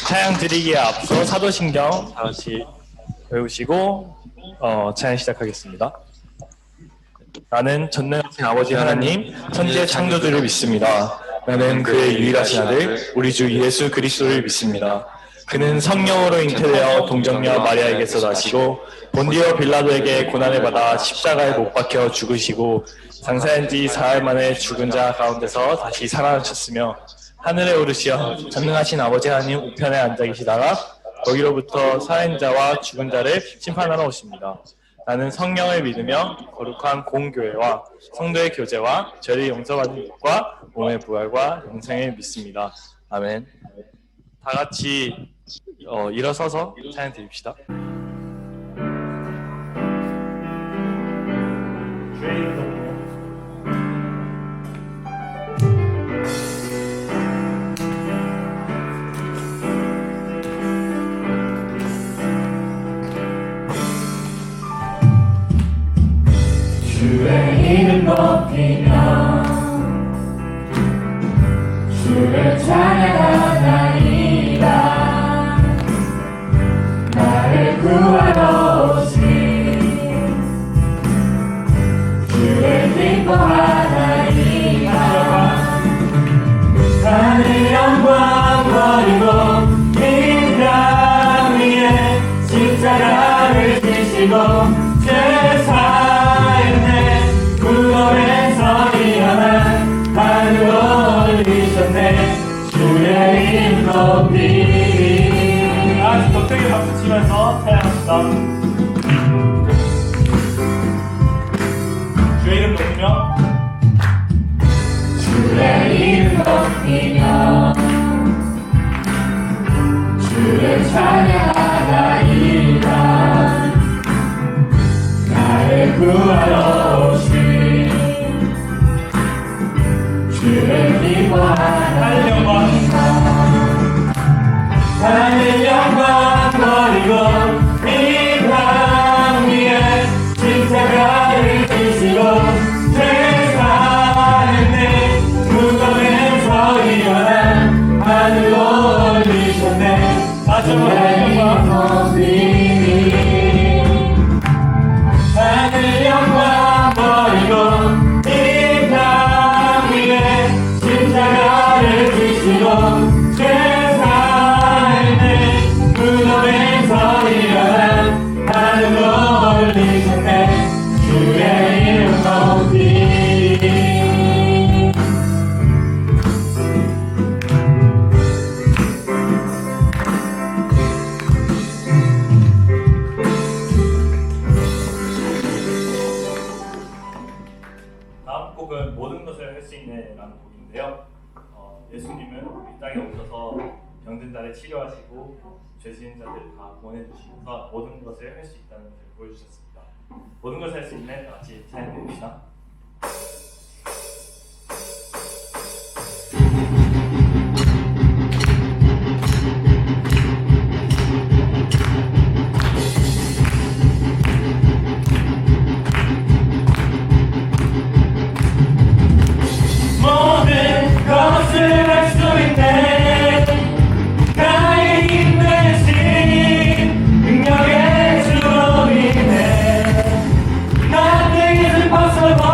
찬양 드리기에 앞서 사도신경 다시 외우시고 찬양 시작하겠습니다. 나는 전능하신 아버지 하나님, 천지의 창조주를 믿습니다. 나는 그의 유일하신 아들, 우리 주 예수 그리스도를 믿습니다. 그는 성령으로 잉태되어 동정녀 마리아에게서 나시고 본디오 빌라도에게 고난을 받아 십자가에 못 박혀 죽으시고 장사한 지 사흘 만에 죽은 자 가운데서 다시 살아나셨으며 하늘에 오르시어 전능하신 아버지 하나님 우편에 앉아 계시다가 거기로부터 살아있는 자와 죽은 자를 심판하러 오십니다. 나는 성령을 믿으며 거룩한 공교회와 성도의 교제와 죄를 용서받는 것과 몸의 부활과 영생을 믿습니다. 아멘. 다 같이 일어서서 찬양 드립시다. 주의 이름 높이며 주를 찬양하나이다. 나를 구하러 오신 주를 기뻐하나이다. 하늘 영광 버리고 이 땅 위에 십자가를 지시고 무덤에서 일어나 하늘로 올리셨네. 주의 이름 높이. 아주 더 크게 박수 치면서 찬양합시다. 주의 이름 높이며 주의 이름 높이며 주를 찬양하나이다. 나를 구하러 오신 주를 기뻐하나이다. 하늘 영광 버리고 이 땅 위에 십자가를 지시고 죄 사했네. 무덤에서 일어나 하늘로 올리셨네. 마지막 영광 하늘 영광 버리고 이 땅 위에 십자가를 지시고 죄 사했네. 무덤에서 일어나 하늘로 올리셨네. 주의 이름 높이. 다음 곡은 모든 것을 할 수 있네 라는 곡인데요. 예수님은 이 땅에 오셔서 병든 자를 치료하시고 죄 지은 자들을 다 보내주시면서 모든 것을 할 수 있다는 것을 보여주셨습니다. 모든 것을 할 수 있네 다 같이 찬양해봅시다. possible.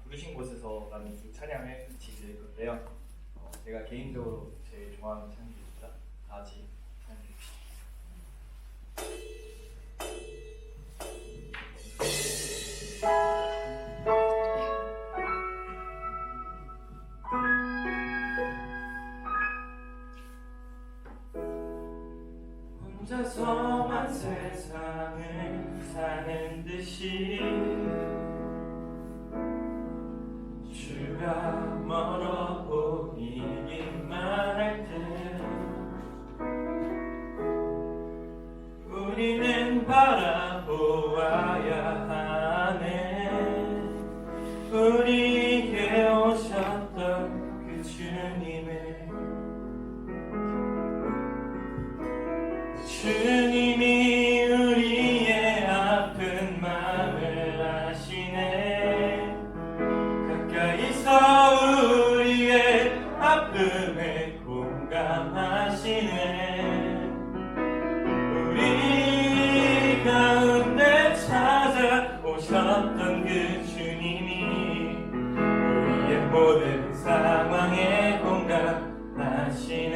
부르신 곳에서 나는 그 찬양을 같이 드릴 건데요. 제가 개인적으로 제일 좋아하는 찬양입니다. 다 같이 찬양해 주시죠. 혼자서만 세상을 사는 듯이 주가 멀어 보이기만 할 때 우리는 바라보아야 하네. 우리에게 오셨던 그 주님을, 주님이 우리의 아픈 마음을 아시네. 가까이서 우리의 아픔에 공감하시네. 우리 가운데 찾아오셨던 그 주님이 우리의 모든 상황에 공감하시네.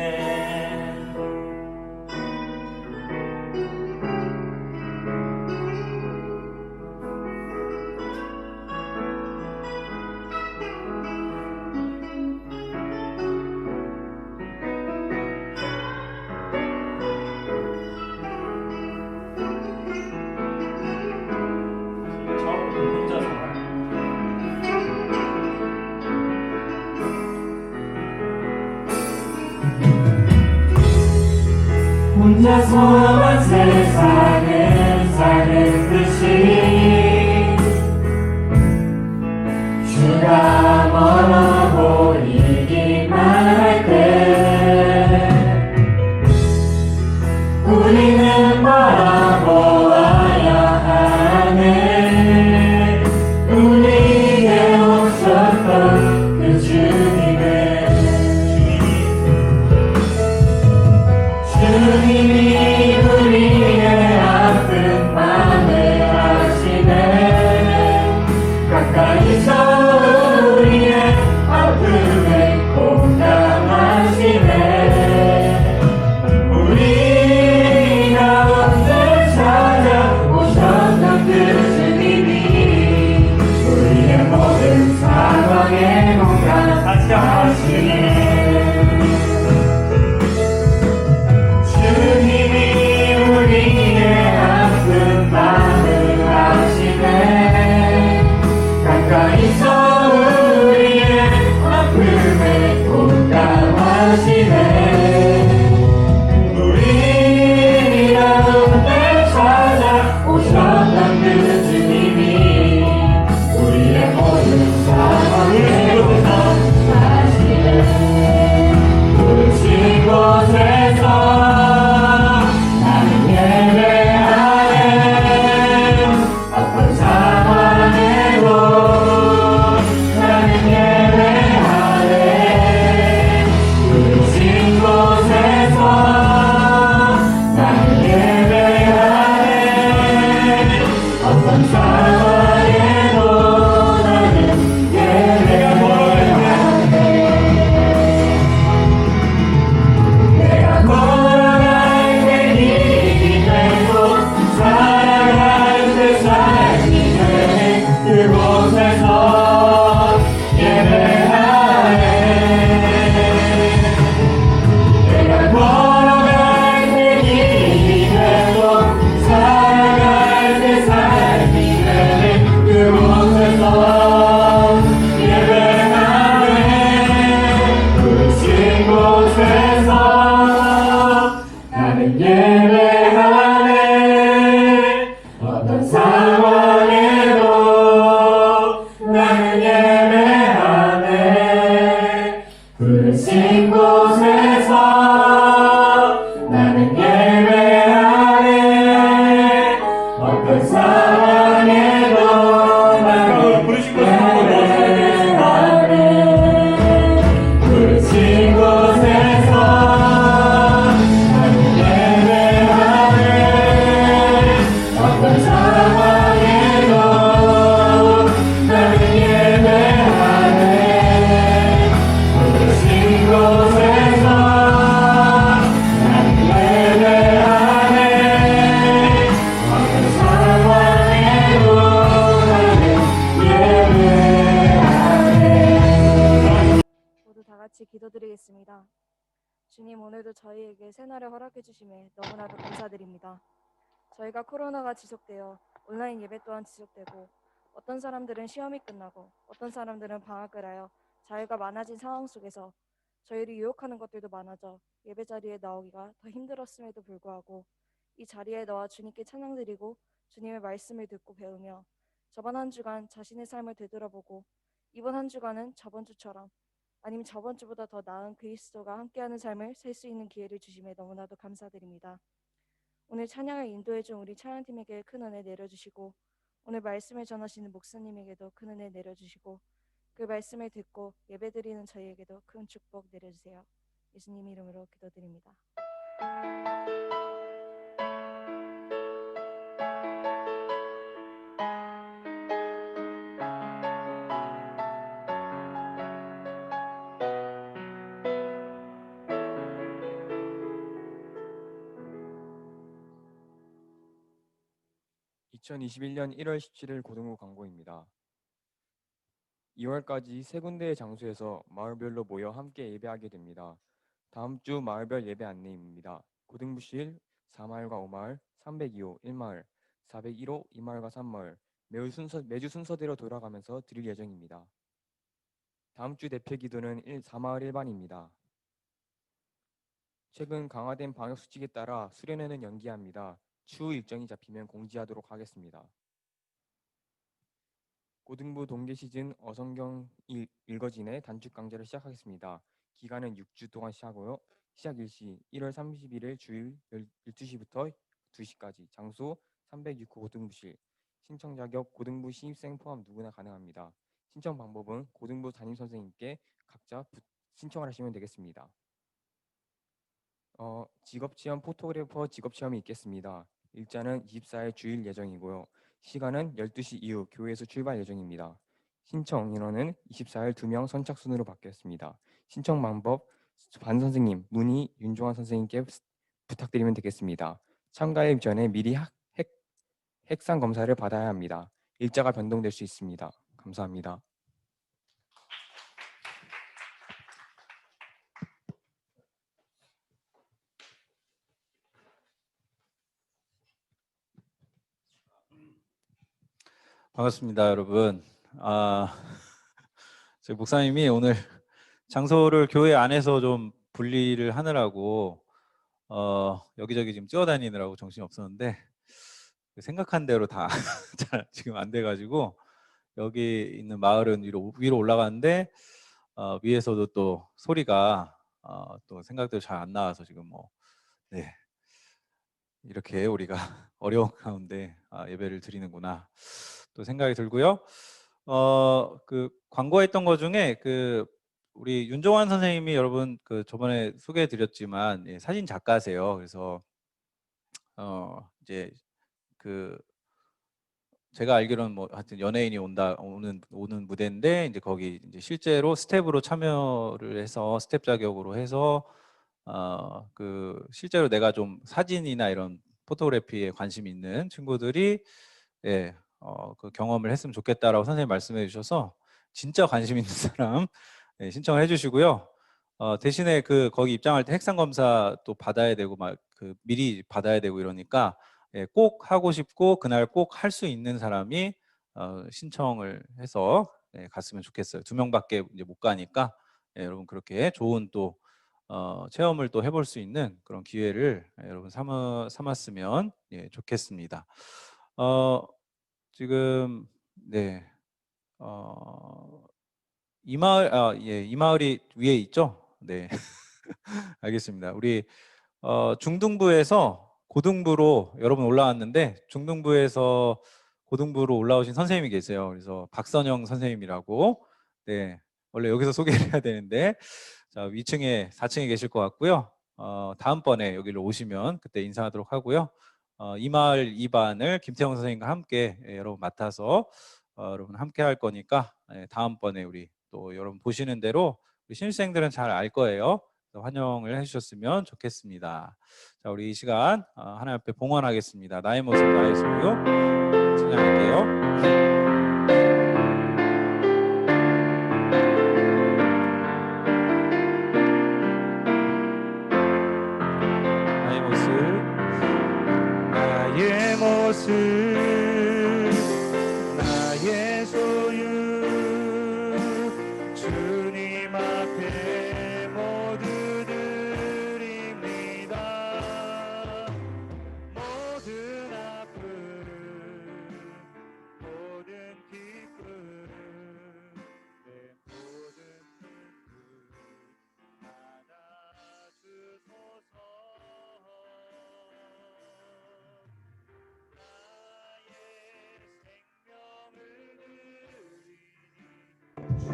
혼자서만 세상을 사는 듯이 주가 멀어 보이기만 할 때 우리는 바라보아야 하네. 우리에게 오셨던 그 주님을, 주님이 우리의 아픈 마음을 아시네. 가까이서 우리의 아픔에 공감하시네. 우리 가운데 찾아오셨던 그 주님이 우리의 모든 상황에 공감하시네. 부르신 곳에서 나는 예배하네. 어떤 상황에도 나는 부르신 곳에서 나는 예배하네. 어떤 상황에도 나는 예배하네. 같이 기도드리겠습니다. 주님, 오늘도 저희에게 새날을 허락해 주심에 너무나도 감사드립니다. 저희가 코로나가 지속되어 온라인 예배 또한 지속되고 어떤 사람들은 시험이 끝나고 어떤 사람들은 방학을 하여 자유가 많아진 상황 속에서 저희를 유혹하는 것들도 많아져 예배 자리에 나오기가 더 힘들었음에도 불구하고 이 자리에 나와 주님께 찬양드리고 주님의 말씀을 듣고 배우며 저번 한 주간 자신의 삶을 되돌아보고 이번 한 주간은 저번 주처럼 아니면 저번 주보다 더 나은 그리스도가 함께하는 삶을 살 수 있는 기회를 주심에 너무나도 감사드립니다. 오늘 찬양을 인도해준 우리 찬양팀에게 큰 은혜 내려주시고 오늘 말씀을 전하시는 목사님에게도 큰 은혜 내려주시고 그 말씀을 듣고 예배드리는 저희에게도 큰 축복 내려주세요. 예수님 이름으로 기도드립니다. 2021년 1월 17일 고등부 광고입니다. 2월까지 세 군데의 장소에서 마을별로 모여 함께 예배하게 됩니다. 다음 주 마을별 예배 안내입니다. 고등부실 4마을과 5마을, 302호 1마을, 401호 2마을과 3마을 매주 순서대로 돌아가면서 드릴 예정입니다. 다음 주 대표 기도는 4마을 1반입니다. 최근 강화된 방역수칙에 따라 수련회는 연기합니다. 추후 일정이 잡히면 공지하도록 하겠습니다. 고등부 동계 시즌 어성경 읽어진의 단축 강좌를 시작하겠습니다. 기간은 6주 동안 시작하고요. 시작 일시 1월 31일 주일 12시부터 2시까지. 장소 306호 고등부실. 신청 자격 고등부 신입생 포함 누구나 가능합니다. 신청 방법은 고등부 담임선생님께 각자 신청을 하시면 되겠습니다. 직업체험 포토그래퍼 직업체험이 있겠습니다. 일자는 24일 주일 예정이고요. 시간은 12시 이후 교회에서 출발 예정입니다. 신청 인원은 24일 2명 선착순으로 받겠습니다. 신청 방법 반 선생님, 문희 윤종환 선생님께 부탁드리면 되겠습니다. 참가일 전에 미리 핵상 검사를 받아야 합니다. 일자가 변동될 수 있습니다. 감사합니다. 반갑습니다, 여러분. 저희 목사님이 오늘 장소를 교회 안에서 좀 분리를 하느라고 여기저기 지금 뛰어다니느라고 정신이 없었는데 생각한 대로 다 잘 지금 안 돼가지고 여기 있는 마을은 위로 올라가는데 위에서도 또 소리가 또 생각대로 잘 안 나와서 지금 네, 이렇게 우리가 어려운 가운데 예배를 드리는구나 또 생각이 들고요. 그 광고했던 것 중에 우리 윤종환 선생님이 여러분 저번에 소개해드렸지만 사진 작가세요. 그래서 이제 제가 알기로는 하여튼 연예인이 오는 무대인데 이제 거기 이제 실제로 스텝으로 참여를 해서 스텝 자격으로 해서 실제로 내가 좀 사진이나 이런 포토그래피에 관심이 있는 친구들이 그 경험을 했으면 좋겠다라고 선생님 말씀해 주셔서 진짜 관심 있는 사람 신청을 해주시고요. 대신에 거기 입장할 때 핵상 검사 또 받아야 되고 미리 받아야 되고 이러니까 꼭 하고 싶고 그날 꼭 할 수 있는 사람이 신청을 해서 갔으면 좋겠어요. 2명밖에 이제 못 가니까 여러분 그렇게 좋은 또 체험을 또 해볼 수 있는 그런 기회를 여러분 삼았으면 좋겠습니다. 지금 네 이 마을이 위에 있죠? 네. 알겠습니다. 우리 중등부에서 고등부로 여러분 올라왔는데 중등부에서 고등부로 올라오신 선생님이 계세요. 그래서 박선영 선생님이라고 네 원래 여기서 소개를 해야 되는데 자 위층에 4층에 계실 것 같고요. 다음번에 여기로 오시면 그때 인사하도록 하고요. 이 마을 2반을 김태형 선생님과 함께 여러분 맡아서 여러분 함께 할 거니까 다음번에 우리 또 여러분 보시는 대로 우리 신입생들은 잘 알 거예요. 환영을 해주셨으면 좋겠습니다. 자, 우리 이 시간 하나님 앞에 봉헌하겠습니다. 나의 모습 나의 소유 찬양할게요.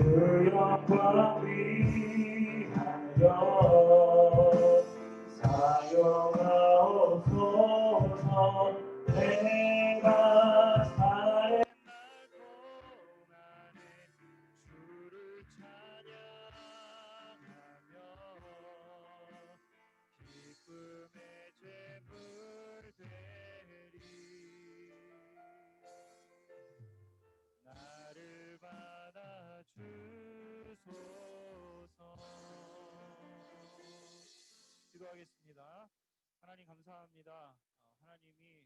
주 영광 위하여 사용하옵소서. 내가 살에 주를 찬양하며 기쁨의 제물 되리. 나를 받아 주소서. 기도하겠습니다. 하나님 감사합니다. 하나님이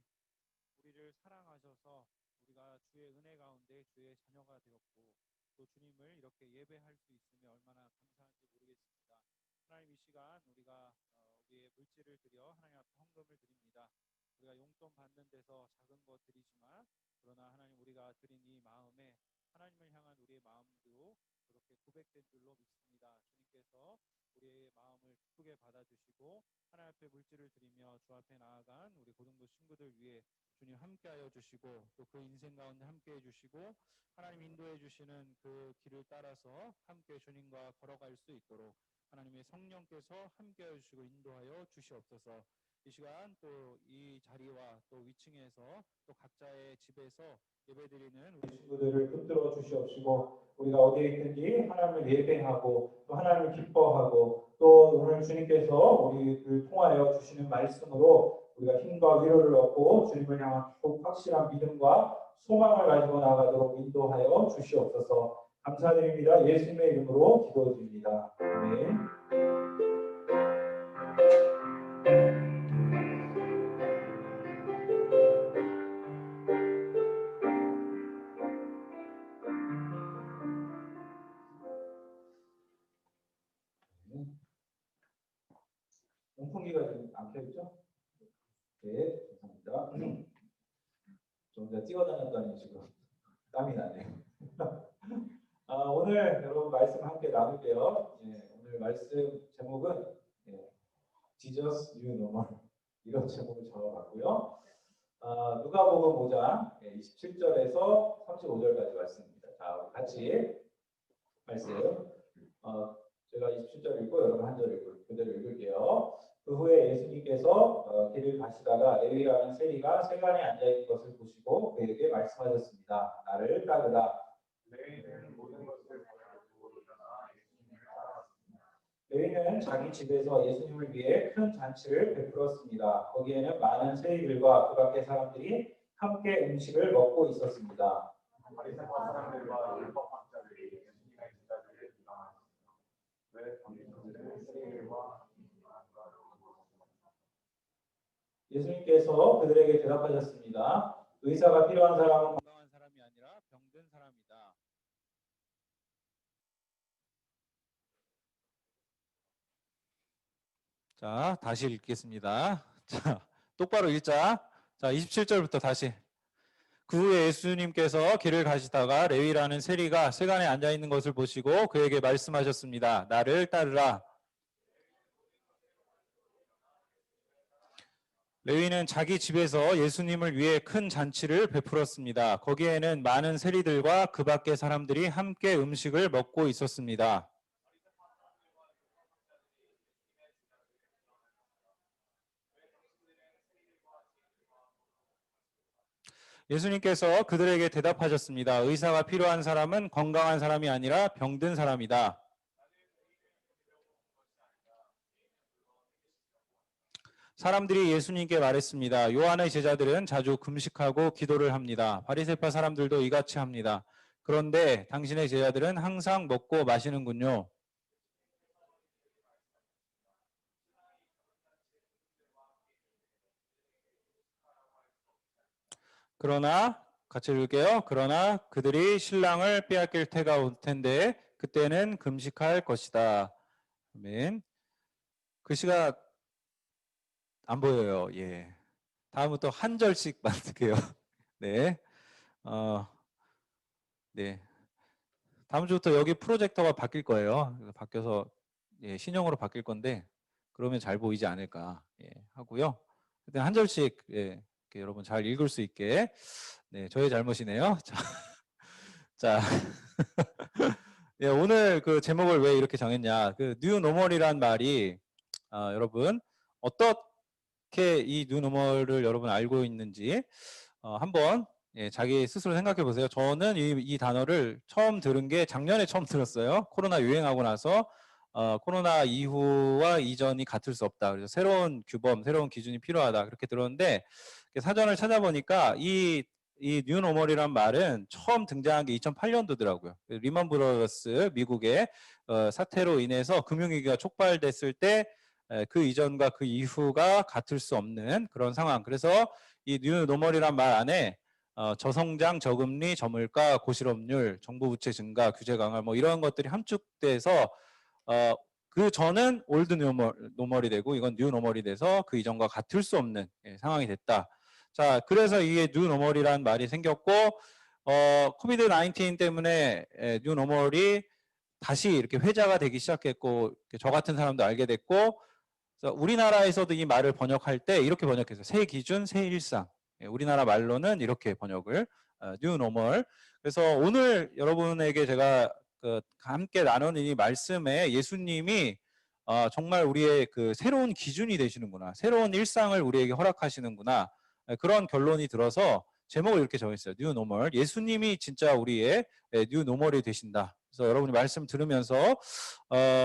우리를 사랑하셔서 우리가 주의 은혜 가운데 주의 자녀가 되었고 또 주님을 이렇게 예배할 수 있으면 얼마나 감사한지 모르겠습니다. 하나님 이 시간 우리가 우리의 물질을 드려 하나님 앞에 헌금을 드립니다. 우리가 용돈 받는 데서 작은 것 드리지만 그러나 하나님 우리가 드린 이 마음에 하나님을 향한 우리의 마음도 그렇게 고백된 줄로 믿습니다. 주님께서 우리의 마음을 기쁘게 받아주시고 하나님 앞에 물질을 드리며 주 앞에 나아간 우리 고등부 친구들 위해 주님 함께하여 주시고 또 그 인생 가운데 함께해 주시고 하나님 인도해 주시는 그 길을 따라서 함께 주님과 걸어갈 수 있도록 하나님의 성령께서 함께해 주시고 인도하여 주시옵소서. 이 시간 또 이 자리와 또 위층에서 또 각자의 집에서 예배드리는 우리 친구들을 붙들어 주시옵시고 우리가 어디에 있든지 하나님을 예배하고 또 하나님을 기뻐하고 또 오늘 주님께서 우리를 통하여 주시는 말씀으로 우리가 힘과 위로를 얻고 주님을 향한 꼭 확실한 믿음과 소망을 가지고 나아가도록 인도하여 주시옵소서. 감사드립니다. 예수님의 이름으로 기도드립니다. 아멘. 온풍기가 지금 안 켜있죠? 네, 감사합니다. 좀 전에 뛰어다녔더니 지금 땀이 나네요. 오늘 여러분 말씀 함께 나눌게요. 오늘 말씀 제목은 Jesus New Normal 이런 제목을 적어봤고요. 누가복음 5장 27절에서 35절까지 말씀입니다. 자, 같이 말씀. 제가 27절 읽고 여러분 한 절 읽고 그대로 읽을게요. 그 후에 예수님께서 길을 가시다가 레위라는 세리가 세간에 앉아 있는 것을 보시고 그에게 말씀하셨습니다. 나를 따르라. 레위는 모든 것을 레위는 자기 집에서 예수님을 위해 큰 잔치를 베풀었습니다. 거기에는 많은 세리들과 그 밖의 사람들이 함께 음식을 먹고 있었습니다. 바리새파 사람들과 율법학자들이 예수님의 제자들을 비방하였습니다. 왜 당신들은 세리들과 예수님께서 그들에게 대답하셨습니다. 의사가 필요한 사람은 건강한 사람이 아니라 병든 사람이다. 자, 다시 읽겠습니다. 자, 똑바로 읽자. 자, 27절부터 다시. 그 후에 예수님께서 길을 가시다가 레위라는 세리가 세간에 앉아 있는 것을 보시고 그에게 말씀하셨습니다. 나를 따르라. 레위는 자기 집에서 예수님을 위해 큰 잔치를 베풀었습니다. 거기에는 많은 세리들과 그 밖의 사람들이 함께 음식을 먹고 있었습니다. 예수님께서 그들에게 대답하셨습니다. 의사가 필요한 사람은 건강한 사람이 아니라 병든 사람이다. 사람들이 예수님께 말했습니다. 요한의 제자들은 자주 금식하고 기도를 합니다. 바리새파 사람들도 이같이 합니다. 그런데 당신의 제자들은 항상 먹고 마시는군요. 그러나 같이 읽을게요. 그러나 그들이 신랑을 빼앗길 때가 올 텐데 그때는 금식할 것이다. 아멘. 글씨가 안 보여요. 예. 다음부터 한 절씩만 쓸게요. 네. 네. 다음 주부터 여기 프로젝터가 바뀔 거예요. 바뀌어서 신형으로 바뀔 건데 그러면 잘 보이지 않을까 하고요. 일단 한 절씩 이렇게 여러분 잘 읽을 수 있게. 네, 저의 잘못이네요. 자, 예, 오늘 그 제목을 왜 이렇게 정했냐? 그 뉴노멀이란 말이 여러분 어떻게 이 뉴노멀을 여러분 알고 있는지 한번 예, 자기 스스로 생각해 보세요. 저는 이 단어를 처음 들은 게 작년에 처음 들었어요. 코로나 유행하고 나서 코로나 이후와 이전이 같을 수 없다. 그래서 새로운 규범, 새로운 기준이 필요하다. 그렇게 들었는데 사전을 찾아보니까 이 뉴노멀이란 말은 처음 등장한 게 2008년도더라고요. 리먼 브러더스 미국의 사태로 인해서 금융위기가 촉발됐을 때 그 이전과 그 이후가 같을 수 없는 그런 상황. 그래서 이 뉴노멀이란 말 안에 저성장, 저금리, 저물가, 고실업률, 정부 부채 증가, 규제 강화 뭐 이런 것들이 함축돼서 그 전은 올드 노멀이 되고 이건 뉴 노멀이 돼서 그 이전과 같을 수 없는 상황이 됐다. 자, 그래서 이게 뉴 노멀이라는 말이 생겼고 코비드 19 때문에 뉴 노멀이 다시 이렇게 회자가 되기 시작했고 저 같은 사람도 알게 됐고 그래서 우리나라에서도 이 말을 번역할 때 이렇게 번역했어요. 새 기준, 새 일상. 우리나라 말로는 이렇게 번역을 뉴 노멀. 그래서 오늘 여러분에게 제가 함께 나누는 이 말씀에 예수님이 정말 우리의 그 새로운 기준이 되시는구나. 새로운 일상을 우리에게 허락하시는구나. 그런 결론이 들어서 제목을 이렇게 정했어요. 뉴 노멀. 예수님이 진짜 우리의 뉴 노멀이 되신다. 그래서 여러분이 말씀 들으면서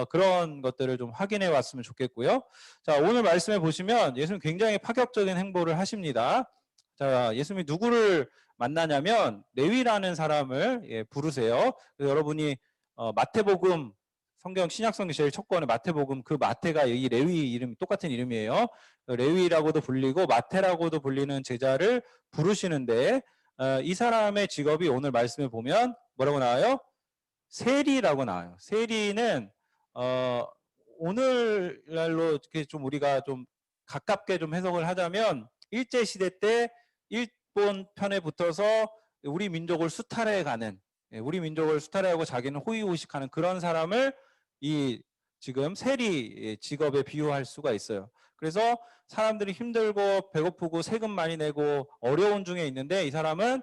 그런 것들을 좀 확인해 왔으면 좋겠고요. 자, 오늘 말씀에 보시면 예수님 굉장히 파격적인 행보를 하십니다. 자, 예수님이 누구를 만나냐면 레위라는 사람을 부르세요. 그래서 여러분이 마태복음 성경 신약성경 제일 첫 권의 마태복음 그 마태가 이 레위 이름 똑같은 이름이에요. 레위라고도 불리고 마태라고도 불리는 제자를 부르시는데 이 사람의 직업이 오늘 말씀에 보면 뭐라고 나와요? 세리라고 나와요. 세리는 오늘날로 이렇게 좀 우리가 좀 가깝게 좀 해석을 하자면 일제 시대 때 일본 편에 붙어서 우리 민족을 수탈해 가는 우리 민족을 수탈하고 자기는 호의호식하는 그런 사람을 이 지금 세리 직업에 비유할 수가 있어요. 그래서 사람들이 힘들고 배고프고 세금 많이 내고 어려운 중에 있는데 이 사람은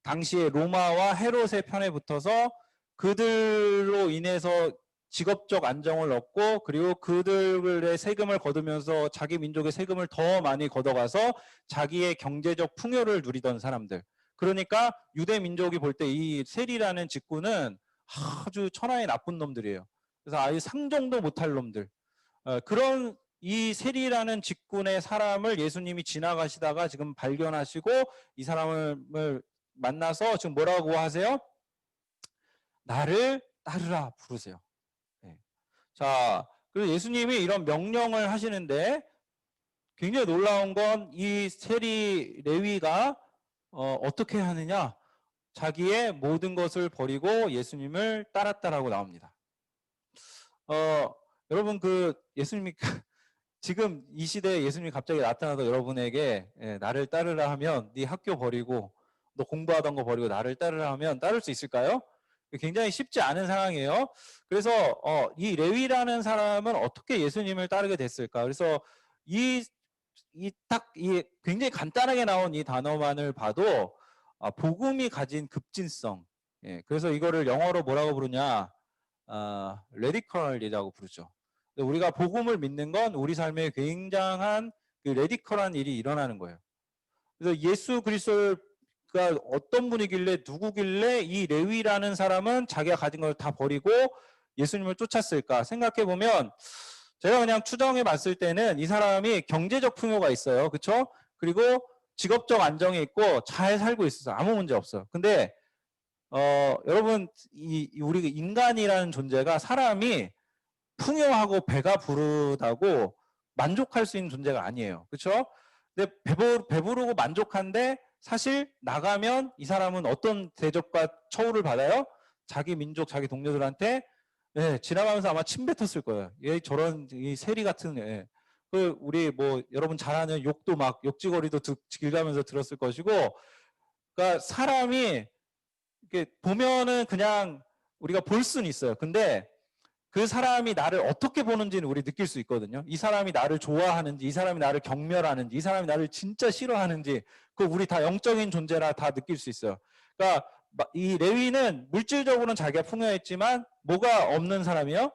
당시에 로마와 헤롯의 편에 붙어서 그들로 인해서 직업적 안정을 얻고 그리고 그들의 세금을 거두면서 자기 민족의 세금을 더 많이 걷어가서 자기의 경제적 풍요를 누리던 사람들. 그러니까 유대 민족이 볼 때 이 세리라는 직군은 아주 천하의 나쁜 놈들이에요. 그래서 아예 상종도 못할 놈들. 그런 이 세리라는 직군의 사람을 예수님이 지나가시다가 지금 발견하시고 이 사람을 만나서 지금 뭐라고 하세요? 나를 따르라 부르세요. 네. 자, 그래서 예수님이 이런 명령을 하시는데 굉장히 놀라운 건 이 세리 레위가 어떻게 하느냐? 자기의 모든 것을 버리고 예수님을 따랐다라고 나옵니다. 여러분 그 예수님이 지금 이 시대에 예수님이 갑자기 나타나서 여러분에게 나를 따르라 하면 네 학교 버리고 너 공부하던 거 버리고 나를 따르라 하면 따를 수 있을까요? 굉장히 쉽지 않은 상황이에요. 그래서 이 레위라는 사람은 어떻게 예수님을 따르게 됐을까? 그래서 이 굉장히 간단하게 나온 이 단어만을 봐도 복음이 가진 급진성. 그래서 이거를 영어로 뭐라고 부르냐? 레디컬이라고 부르죠. 우리가 복음을 믿는 건 우리 삶에 굉장한 그 레디컬한 일이 일어나는 거예요. 그래서 예수 그리스도가 어떤 분이길래 누구길래 이 레위라는 사람은 자기가 가진 걸 다 버리고 예수님을 쫓았을까 생각해 보면 제가 그냥 추정해 봤을 때는 이 사람이 경제적 풍요가 있어요. 그렇죠? 그리고 직업적 안정이 있고 잘 살고 있어서 아무 문제 없어요. 근데 여러분 우리 인간이라는 존재가 사람이 풍요하고 배가 부르다고 만족할 수 있는 존재가 아니에요. 그렇죠? 근데 배부르고 만족한데 사실 나가면 이 사람은 어떤 대접과 처우를 받아요? 자기 민족, 자기 동료들한테 지나가면서 아마 침 뱉었을 거예요. 얘 저런 이 세리 같은 그 우리 뭐 여러분 잘 아는 욕도 막 욕지거리도 길가면서 들었을 것이고, 그러니까 사람이 이렇게 보면은 그냥 우리가 볼 수는 있어요. 근데 그 사람이 나를 어떻게 보는지는 우리 느낄 수 있거든요. 이 사람이 나를 좋아하는지, 이 사람이 나를 경멸하는지, 이 사람이 나를 진짜 싫어하는지, 그 우리 다 영적인 존재라 다 느낄 수 있어요. 그러니까 이 레위는 물질적으로는 자기가 풍요했지만 뭐가 없는 사람이요?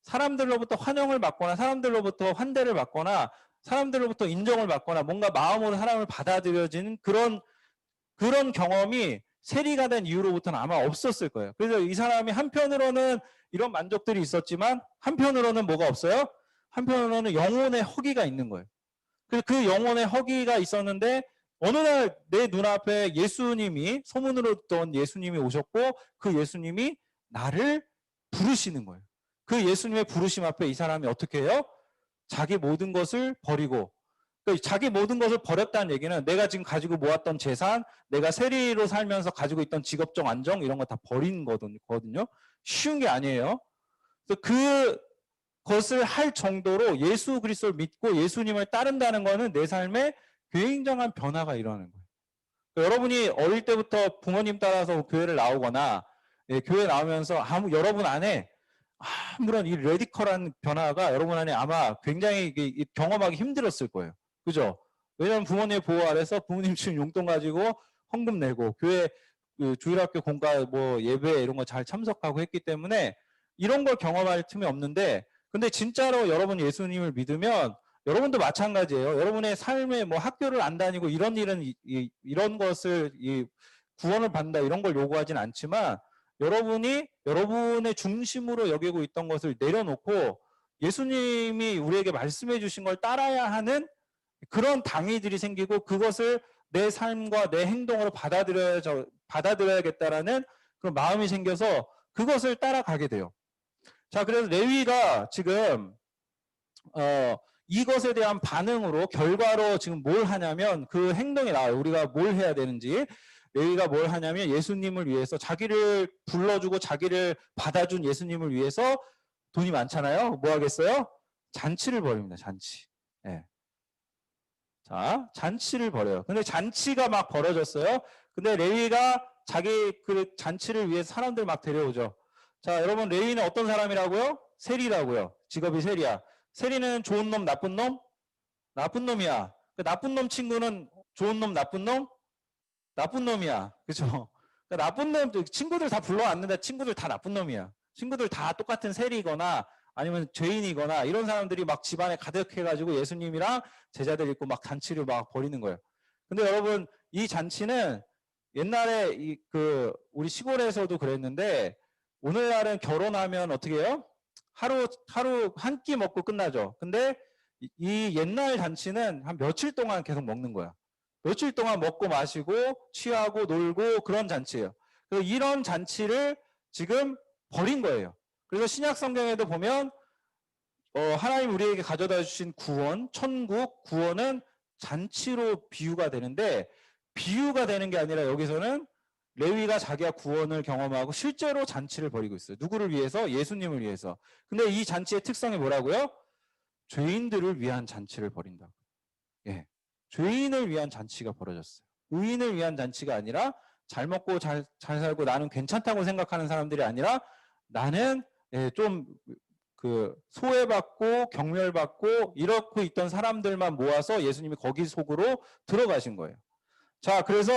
사람들로부터 환영을 받거나 사람들로부터 환대를 받거나 사람들로부터 인정을 받거나 뭔가 마음으로 사람을 받아들여지는 그런 경험이 세리가 된 이후로부터는 아마 없었을 거예요. 그래서 이 사람이 한편으로는 이런 만족들이 있었지만 한편으로는 뭐가 없어요? 한편으로는 영혼의 허기가 있는 거예요. 그래서 그 영혼의 허기가 있었는데 어느 날 내 눈앞에 예수님이 소문으로 듣던 예수님이 오셨고 그 예수님이 나를 부르시는 거예요. 그 예수님의 부르심 앞에 이 사람이 어떻게 해요? 자기 모든 것을 버리고 그러니까 자기 모든 것을 버렸다는 얘기는 내가 지금 가지고 모았던 재산, 내가 세리로 살면서 가지고 있던 직업적 안정 이런 거 다 버린 거거든요. 쉬운 게 아니에요. 그래서 그것을 할 정도로 예수 그리스도를 믿고 예수님을 따른다는 거는 내 삶에 굉장한 변화가 일어나는 거예요. 그러니까 여러분이 어릴 때부터 부모님 따라서 교회를 나오거나 교회 나오면서 여러분 안에 아무런 이 레디컬한 변화가 여러분 안에 아마 굉장히 경험하기 힘들었을 거예요. 그죠? 왜냐하면 부모님의 보호 아래서 부모님 지금 용돈 가지고 헌금 내고 교회 주일학교 공과 뭐 예배 이런 거 잘 참석하고 했기 때문에 이런 걸 경험할 틈이 없는데 근데 진짜로 여러분 예수님을 믿으면 여러분도 마찬가지예요. 여러분의 삶에 뭐 학교를 안 다니고 이런 일은 이런 것을 구원을 받는다 이런 걸 요구하진 않지만 여러분이 여러분의 중심으로 여기고 있던 것을 내려놓고 예수님이 우리에게 말씀해 주신 걸 따라야 하는 그런 당위들이 생기고 그것을 내 삶과 내 행동으로 받아들여야겠다라는 그런 마음이 생겨서 그것을 따라가게 돼요. 자, 그래서 레위가 지금 이것에 대한 반응으로 결과로 지금 뭘 하냐면 그 행동이 나와요. 우리가 뭘 해야 되는지. 레위가 뭘 하냐면 예수님을 위해서 자기를 불러주고 자기를 받아준 예수님을 위해서 돈이 많잖아요. 뭐 하겠어요? 잔치를 벌입니다. 잔치. 네. 자, 잔치를 벌여요. 근데 잔치가 막 벌어졌어요. 근데 레위가 자기 그 잔치를 위해서 사람들 막 데려오죠. 자, 여러분 레위는 어떤 사람이라고요? 세리라고요. 직업이 세리야. 세리는 좋은 놈, 나쁜 놈? 나쁜 놈이야. 그 나쁜 놈 친구는 좋은 놈, 나쁜 놈? 나쁜 놈이야. 그죠? 그러니까 나쁜 놈, 친구들 다 불러왔는데 친구들 다 나쁜 놈이야. 친구들 다 똑같은 세리거나 아니면 죄인이거나 이런 사람들이 막 집안에 가득해가지고 예수님이랑 제자들 있고 막 잔치를 막 벌이는 거예요. 근데 여러분, 이 잔치는 옛날에 우리 시골에서도 그랬는데 오늘날은 결혼하면 어떻게 해요? 하루 한 끼 먹고 끝나죠. 근데 이 옛날 잔치는 한 며칠 동안 계속 먹는 거야. 며칠 동안 먹고 마시고 취하고 놀고 그런 잔치예요. 그래서 이런 잔치를 지금 버린 거예요. 그래서 신약 성경에도 보면 하나님 우리에게 가져다 주신 구원, 천국, 구원은 잔치로 비유가 되는데 비유가 되는 게 아니라 여기서는 레위가 자기가 구원을 경험하고 실제로 잔치를 벌이고 있어요. 누구를 위해서? 예수님을 위해서. 근데 이 잔치의 특성이 뭐라고요? 죄인들을 위한 잔치를 벌인다. 예. 죄인을 위한 잔치가 벌어졌어요. 의인을 위한 잔치가 아니라 잘 먹고 잘 살고 나는 괜찮다고 생각하는 사람들이 아니라 나는 좀 소외받고 경멸받고 이렇게 있던 사람들만 모아서 예수님이 거기 속으로 들어가신 거예요. 자, 그래서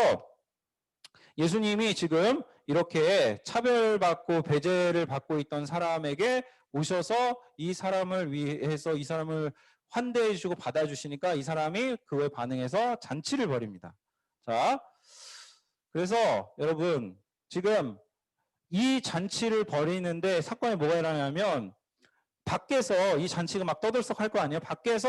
예수님이 지금 이렇게 차별받고 배제를 받고 있던 사람에게 오셔서 이 사람을 위해서 이 사람을 환대해 주시고 받아주시니까 이 사람이 그에 반응해서 잔치를 벌입니다. 자, 그래서 여러분 지금 이 잔치를 벌이는데 사건이 뭐가 일어나냐면 밖에서 이 잔치가 막 떠들썩할 거 아니에요. 밖에서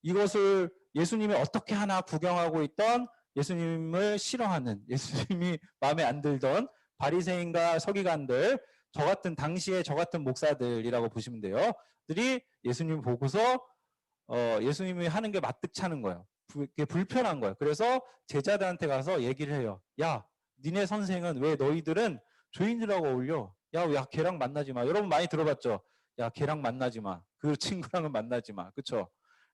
이것을 예수님이 어떻게 하나 구경하고 있던 예수님을 싫어하는 예수님이 마음에 안 들던 바리새인과 서기관들 당시에 저 같은 목사들이라고 보시면 돼요. 들이 예수님 보고서 예수님이 하는 게 마뜩찮은 거예요. 불편한 거예요. 그래서 제자들한테 가서 얘기를 해요. 야, 니네 선생은 왜 너희들은 죄인들하고 어울려? 야, 걔랑 만나지 마. 여러분 많이 들어봤죠? 야, 걔랑 만나지 마. 그 친구랑은 만나지 마. 그렇죠?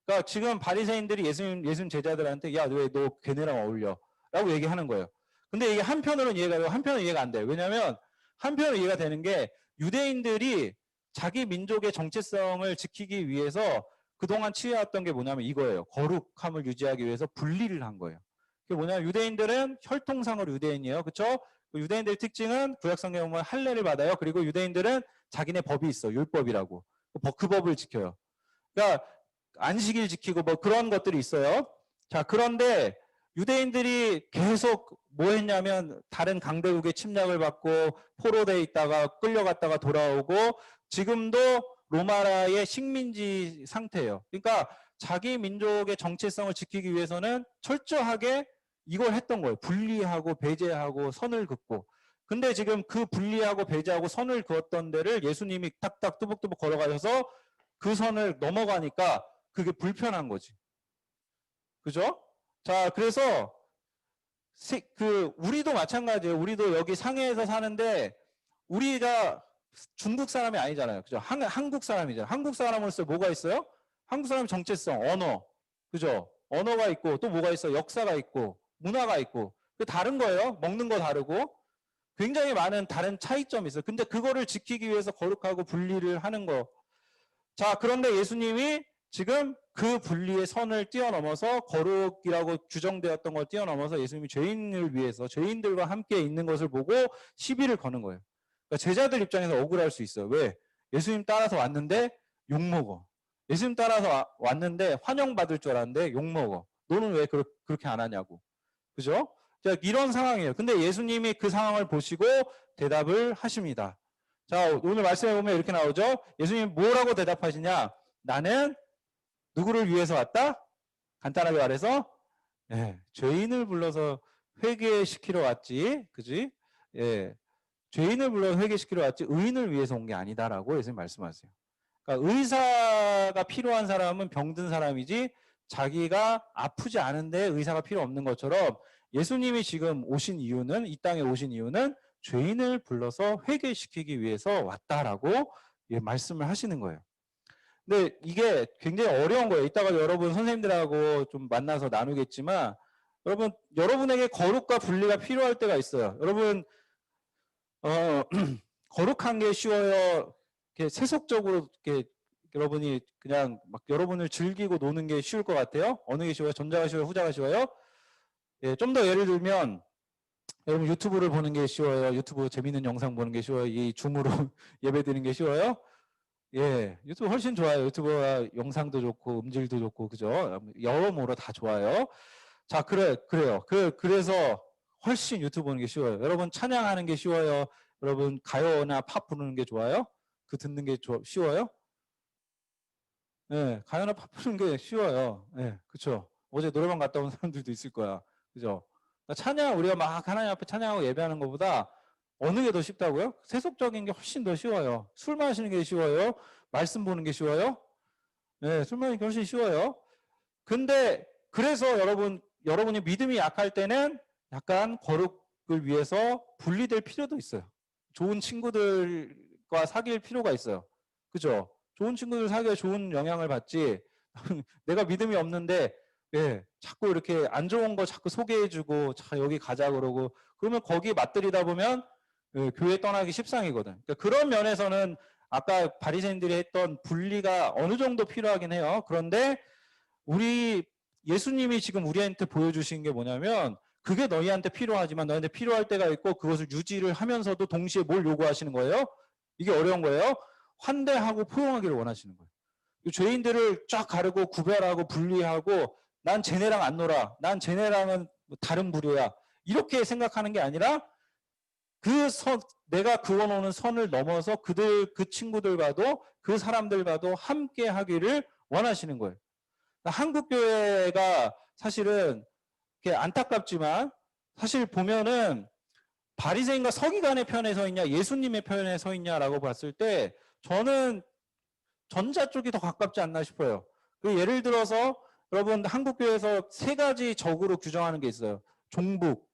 그러니까 지금 바리새인들이 예수님 제자들한테 야, 왜 너 걔네랑 어울려? 라고 얘기하는 거예요. 근데 이게 한편으로는 이해가 되고 한편으로는 이해가 안 돼요. 왜냐하면 한편으로 이해가 되는 게 유대인들이 자기 민족의 정체성을 지키기 위해서 그동안 취해왔던 게 뭐냐면 이거예요. 거룩함을 유지하기 위해서 분리를 한 거예요. 그게 뭐냐면 유대인들은 혈통상으로 유대인이에요. 그렇죠? 유대인들의 특징은 구약성경에 보면 할례를 받아요. 그리고 유대인들은 자기네 법이 있어. 율법이라고. 그 법을 지켜요. 그러니까 안식일 지키고 뭐 그런 것들이 있어요. 자, 그런데 유대인들이 계속 뭐 했냐면 다른 강대국의 침략을 받고 포로되어 있다가 끌려갔다가 돌아오고 지금도 로마의 식민지 상태예요. 그러니까 자기 민족의 정체성을 지키기 위해서는 철저하게 이걸 했던 거예요. 분리하고 배제하고 선을 긋고. 근데 지금 그 분리하고 배제하고 선을 그었던 데를 예수님이 딱딱 뚜벅뚜벅 걸어가셔서 그 선을 넘어가니까 그게 불편한 거지. 그죠? 자, 그래서 우리도 마찬가지예요. 우리도 여기 상해에서 사는데 우리가 중국 사람이 아니잖아요. 그죠? 한국 사람이잖아요. 한국 사람으로서 뭐가 있어요? 한국 사람 정체성, 언어. 그죠? 언어가 있고 또 뭐가 있어? 역사가 있고 문화가 있고. 그 다른 거예요. 먹는 거 다르고. 굉장히 많은 다른 차이점이 있어요. 근데 그거를 지키기 위해서 거룩하고 분리를 하는 거. 자, 그런데 예수님이 지금 그 분리의 선을 뛰어넘어서 거룩이라고 규정되었던 걸 뛰어넘어서 예수님이 죄인을 위해서 죄인들과 함께 있는 것을 보고 시비를 거는 거예요. 그러니까 제자들 입장에서 억울할 수 있어요. 왜? 예수님 따라서 왔는데 욕먹어. 예수님 따라서 왔는데 환영받을 줄 알았는데 욕먹어. 너는 왜 그렇게 안 하냐고. 그죠? 자, 이런 상황이에요. 근데 예수님이 그 상황을 보시고 대답을 하십니다. 자, 오늘 말씀해 보면 이렇게 나오죠. 예수님이 뭐라고 대답하시냐? 나는 누구를 위해서 왔다? 간단하게 말해서 죄인을 불러서 회개시키러 왔지. 그지? 예. 죄인을 불러 회개시키러 왔지 의인을 위해서 온 게 아니다라고 예수님 말씀하세요. 그러니까 의사가 필요한 사람은 병든 사람이지 자기가 아프지 않은데 의사가 필요 없는 것처럼 예수님이 지금 오신 이유는 이 땅에 오신 이유는 죄인을 불러서 회개시키기 위해서 왔다라고 말씀을 하시는 거예요. 근데 이게 굉장히 어려운 거예요. 이따가 여러분 선생님들하고 좀 만나서 나누겠지만 여러분에게 거룩과 분리가 필요할 때가 있어요. 여러분 거룩한 게 쉬워요. 이렇게 세속적으로 이렇게 여러분이 그냥 막 여러분을 즐기고 노는 게 쉬울 것 같아요. 어느 게 쉬워요? 전자가 쉬워요? 후자가 쉬워요? 예, 좀 더 예를 들면 여러분 유튜브를 보는 게 쉬워요? 유튜브 재밌는 영상 보는 게 쉬워요? 이 줌으로 예배 드리는 게 쉬워요? 예, 유튜브 훨씬 좋아요. 유튜브가 영상도 좋고 음질도 좋고 그죠? 여러모로 다 좋아요. 자, 그래요. 그래서 훨씬 유튜브 보는 게 쉬워요. 여러분 찬양하는 게 쉬워요? 여러분 가요나 팝 부르는 게 좋아요? 그 듣는 게 쉬워요? 예, 가요나 팝 부르는 게 쉬워요. 예, 그렇죠. 어제 노래방 갔다 온 사람들도 있을 거야. 그죠? 찬양 우리가 막 하나님 앞에 찬양하고 예배하는 것보다 어느 게 더 쉽다고요? 세속적인 게 훨씬 더 쉬워요. 술 마시는 게 쉬워요? 말씀 보는 게 쉬워요? 네, 술 마시는 게 훨씬 쉬워요. 근데 그래서 여러분이 믿음이 약할 때는 약간 거룩을 위해서 분리될 필요도 있어요. 좋은 친구들과 사귈 필요가 있어요. 그죠? 좋은 친구들 사귀어 좋은 영향을 받지. 내가 믿음이 없는데 자꾸 이렇게 안 좋은 거 자꾸 소개해주고 자 여기 가자 그러고 그러면 거기 맞들이다 보면 교회 떠나기 십상이거든. 그러니까 그런 면에서는 아까 바리새인들이 했던 분리가 어느 정도 필요하긴 해요. 그런데 예수님이 지금 우리한테 보여주신 게 뭐냐면 그게 너희한테 필요하지만 너희한테 필요할 때가 있고 그것을 유지를 하면서도 동시에 뭘 요구하시는 거예요? 이게 어려운 거예요. 환대하고 포용하기를 원하시는 거예요. 죄인들을 쫙 가르고 구별하고 분리하고 난 쟤네랑 안 놀아. 난 쟤네랑은 다른 부류야. 이렇게 생각하는 게 아니라 내가 그어놓는 선을 넘어서 그 친구들과도 그 사람들과도 함께 하기를 원하시는 거예요. 한국 교회가 사실은 안타깝지만 사실 보면은 바리새인과 서기관의 편에 서 있냐 예수님의 편에 서 있냐라고 봤을 때 저는 전자 쪽이 더 가깝지 않나 싶어요. 예를 들어서 여러분 한국 교회에서 세 가지 적으로 규정하는 게 있어요. 종북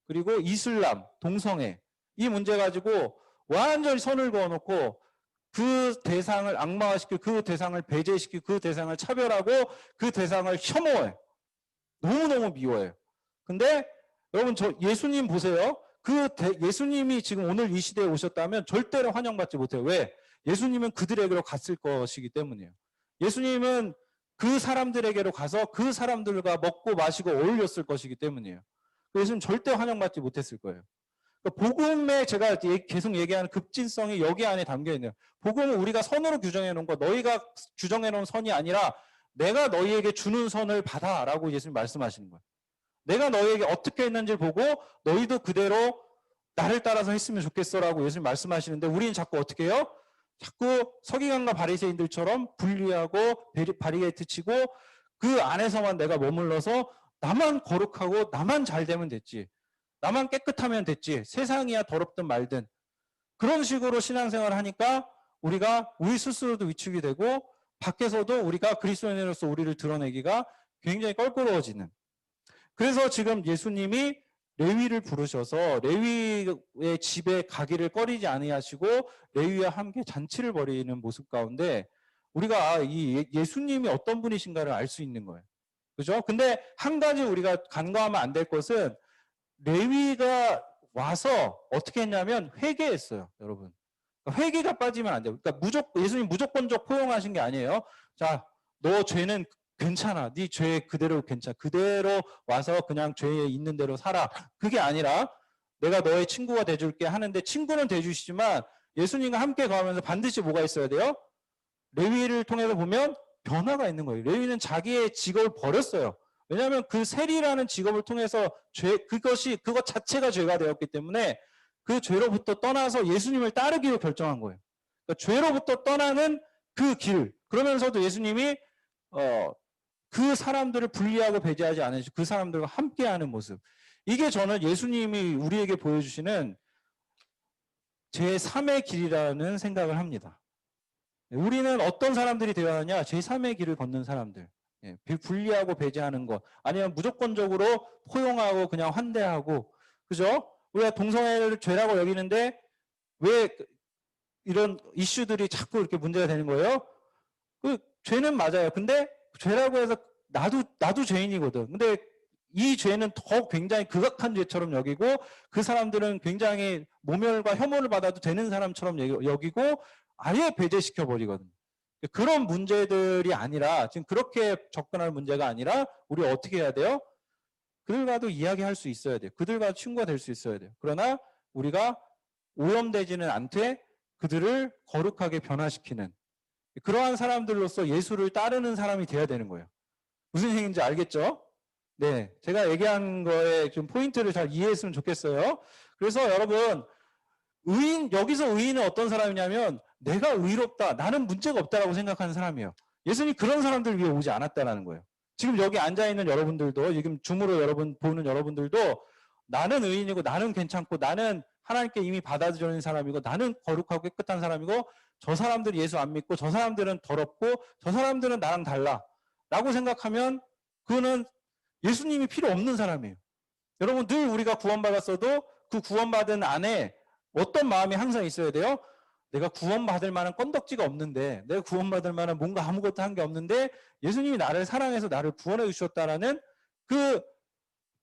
그리고 이슬람, 동성애 이 문제 가지고 완전히 선을 그어놓고 그 대상을 악마화시키고 그 대상을 배제시키고 그 대상을 차별하고 그 대상을 혐오해. 너무너무 미워해요. 근데 여러분 저 예수님 보세요. 예수님이 지금 오늘 이 시대에 오셨다면 절대로 환영받지 못해요. 왜? 예수님은 그들에게로 갔을 것이기 때문이에요. 예수님은 그 사람들에게로 가서 그 사람들과 먹고 마시고 어울렸을 것이기 때문이에요. 예수님 절대 환영받지 못했을 거예요. 그러니까 복음에 제가 계속 얘기하는 급진성이 여기 안에 담겨 있네요. 복음은 우리가 선으로 규정해 놓은 거, 너희가 규정해 놓은 선이 아니라 내가 너희에게 주는 선을 받아라고 예수님 말씀하시는 거예요. 내가 너희에게 어떻게 했는지를 보고 너희도 그대로 나를 따라서 했으면 좋겠어라고 예수님 말씀하시는데 우리는 자꾸 어떻게 해요? 자꾸 서기관과 바리새인들처럼 분리하고 바리게이트 치고 그 안에서만 내가 머물러서 나만 거룩하고 나만 잘 되면 됐지. 나만 깨끗하면 됐지. 세상이야 더럽든 말든. 그런 식으로 신앙생활을 하니까 우리가 우리 스스로도 위축이 되고 밖에서도 우리가 그리스도인으로서 우리를 드러내기가 굉장히 껄끄러워지는. 그래서 지금 예수님이 레위를 부르셔서 레위의 집에 가기를 꺼리지 아니하시고 레위와 함께 잔치를 벌이는 모습 가운데 우리가 이 예수님이 어떤 분이신가를 알 수 있는 거예요. 그죠? 근데 한 가지 우리가 간과하면 안 될 것은 레위가 와서 어떻게 했냐면 회개했어요, 여러분. 그러니까 회개가 빠지면 안 돼요. 그러니까 예수님 무조건적 포용하신 게 아니에요. 자, 너 죄는 괜찮아. 네 죄 그대로 괜찮아. 그대로 와서 그냥 죄에 있는 대로 살아. 그게 아니라 내가 너의 친구가 돼줄게 하는데 친구는 돼주시지만 예수님과 함께 가면서 반드시 뭐가 있어야 돼요? 레위를 통해서 보면 변화가 있는 거예요. 레위는 자기의 직업을 버렸어요. 왜냐하면 그 세리라는 직업을 통해서 그것 자체가 죄가 되었기 때문에 그 죄로부터 떠나서 예수님을 따르기로 결정한 거예요. 그러니까 죄로부터 떠나는 그 길. 그러면서도 예수님이 그 사람들을 분리하고 배제하지 않으시고 그 사람들과 함께하는 모습. 이게 저는 예수님이 우리에게 보여주시는 제3의 길이라는 생각을 합니다. 우리는 어떤 사람들이 되어야 하냐? 제3의 길을 걷는 사람들. 분리하고 배제하는 것. 아니면 무조건적으로 포용하고 그냥 환대하고. 그죠? 우리가 동성애를 죄라고 여기는데 왜 이런 이슈들이 자꾸 이렇게 문제가 되는 거예요? 그 죄는 맞아요. 근데 죄라고 해서 나도 죄인이거든. 근데 이 죄는 더 굉장히 극악한 죄처럼 여기고 그 사람들은 굉장히 모멸과 혐오를 받아도 되는 사람처럼 여기고 아예 배제시켜 버리거든. 그런 문제들이 아니라 지금 그렇게 접근할 문제가 아니라 우리 어떻게 해야 돼요? 그들과도 이야기할 수 있어야 돼요. 그들과 친구가 될 수 있어야 돼요. 그러나 우리가 오염되지는 않되 그들을 거룩하게 변화시키는 그러한 사람들로서 예수를 따르는 사람이 돼야 되는 거예요. 무슨 얘기인지 알겠죠? 네, 제가 얘기한 거에 좀 포인트를 잘 이해했으면 좋겠어요. 그래서 여러분, 여기서 의인은 어떤 사람이냐면 내가 의롭다, 나는 문제가 없다라고 생각하는 사람이에요. 예수님이 그런 사람들 위해 오지 않았다라는 거예요. 지금 여기 앉아있는 여러분들도, 지금 줌으로 여러분 보는 여러분들도 나는 의인이고 나는 괜찮고 나는 하나님께 이미 받아들여진 사람이고 나는 거룩하고 깨끗한 사람이고 저 사람들이 예수 안 믿고 저 사람들은 더럽고 저 사람들은 나랑 달라 라고 생각하면 그거는 예수님이 필요 없는 사람이에요. 여러분 늘 우리가 구원받았어도 그 구원받은 안에 어떤 마음이 항상 있어야 돼요? 내가 구원받을 만한 건덕지가 없는데 내가 구원받을 만한 뭔가 아무것도 한 게 없는데 예수님이 나를 사랑해서 나를 구원해 주셨다라는 그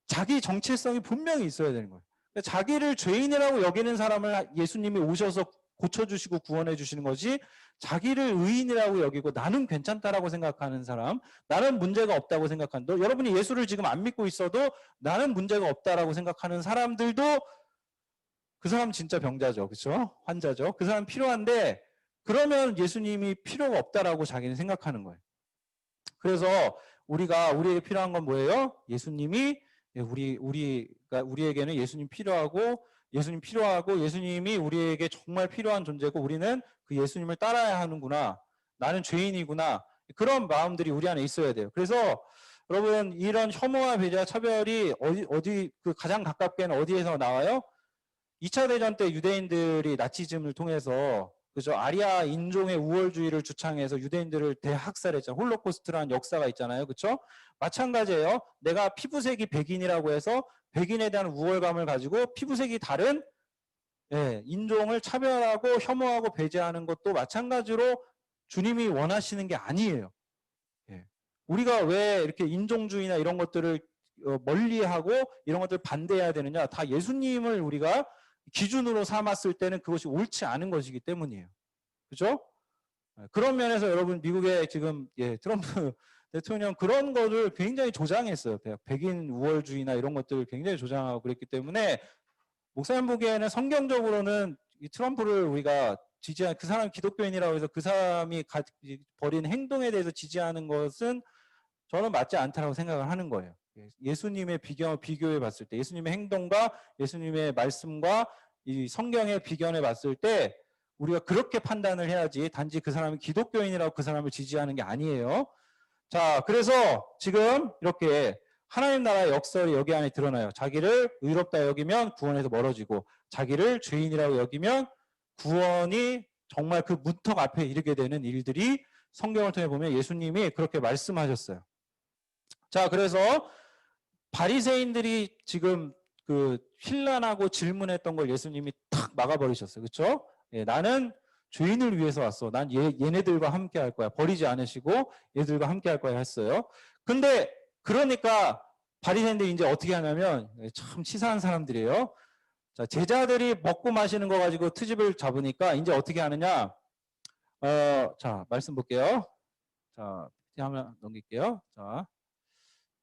자기 정체성이 분명히 있어야 되는 거예요. 그러니까 자기를 죄인이라고 여기는 사람을 예수님이 오셔서 고쳐주시고 구원해 주시는 것이 자기를 의인이라고 여기고 나는 괜찮다라고 생각하는 사람, 나는 문제가 없다고 생각하는 여러분이 예수를 지금 안 믿고 있어도 나는 문제가 없다라고 생각하는 사람들도 그 사람 진짜 병자죠. 그렇죠? 환자죠. 그 사람 필요한데 그러면 예수님이 필요가 없다라고 자기는 생각하는 거예요. 그래서 우리에게 필요한 건 뭐예요? 예수님이 우리에게는 예수님 필요하고 예수님이 우리에게 정말 필요한 존재고 우리는 그 예수님을 따라야 하는구나. 나는 죄인이구나. 그런 마음들이 우리 안에 있어야 돼요. 그래서 여러분 이런 혐오와 배제와 차별이 그 가장 가깝게는 어디에서 나와요? 2차 대전 때 유대인들이 나치즘을 통해서 그죠? 아리아 인종의 우월주의를 주창해서 유대인들을 대학살했잖아요. 홀로코스트라는 역사가 있잖아요. 그렇죠? 마찬가지예요. 내가 피부색이 백인이라고 해서 백인에 대한 우월감을 가지고 피부색이 다른 인종을 차별하고 혐오하고 배제하는 것도 마찬가지로 주님이 원하시는 게 아니에요. 우리가 왜 이렇게 인종주의나 이런 것들을 멀리하고 이런 것들을 반대해야 되느냐? 다 예수님을 우리가 기준으로 삼았을 때는 그것이 옳지 않은 것이기 때문이에요. 그죠? 그런 면에서 여러분 미국의 지금 트럼프 대통령 그런 거를 굉장히 조장했어요. 백인 우월주의나 이런 것들을 굉장히 조장하고 그랬기 때문에 목사님 보기에는 성경적으로는 이 트럼프를 우리가 지지한 그 사람이 기독교인이라고 해서 그 사람이 벌인 행동에 대해서 지지하는 것은 저는 맞지 않다고 생각을 하는 거예요. 예수님의 비교해 봤을 때, 예수님의 행동과 예수님의 말씀과 이 성경의 비견해 봤을 때 우리가 그렇게 판단을 해야지 단지 그 사람이 기독교인이라고 그 사람을 지지하는 게 아니에요. 자, 그래서 지금 이렇게 하나님 나라의 역설이 여기 안에 드러나요. 자기를 의롭다 여기면 구원에서 멀어지고 자기를 죄인이라고 여기면 구원이 정말 그 문턱 앞에 이르게 되는 일들이 성경을 통해 보면 예수님이 그렇게 말씀하셨어요. 자, 그래서 바리새인들이 지금 그 힐난하고 질문했던 걸 예수님이 탁 막아버리셨어요. 그렇죠? 예, 나는 죄인을 위해서 왔어. 난 얘네들과 함께 할 거야. 버리지 않으시고 얘들과 함께 할 거야 했어요. 근데 그러니까 바리새인들이 이제 어떻게 하냐면 참 치사한 사람들이에요. 자, 제자들이 먹고 마시는 거 가지고 트집을 잡으니까 이제 어떻게 하느냐? 자, 말씀 볼게요. 자, 한번 넘길게요. 자,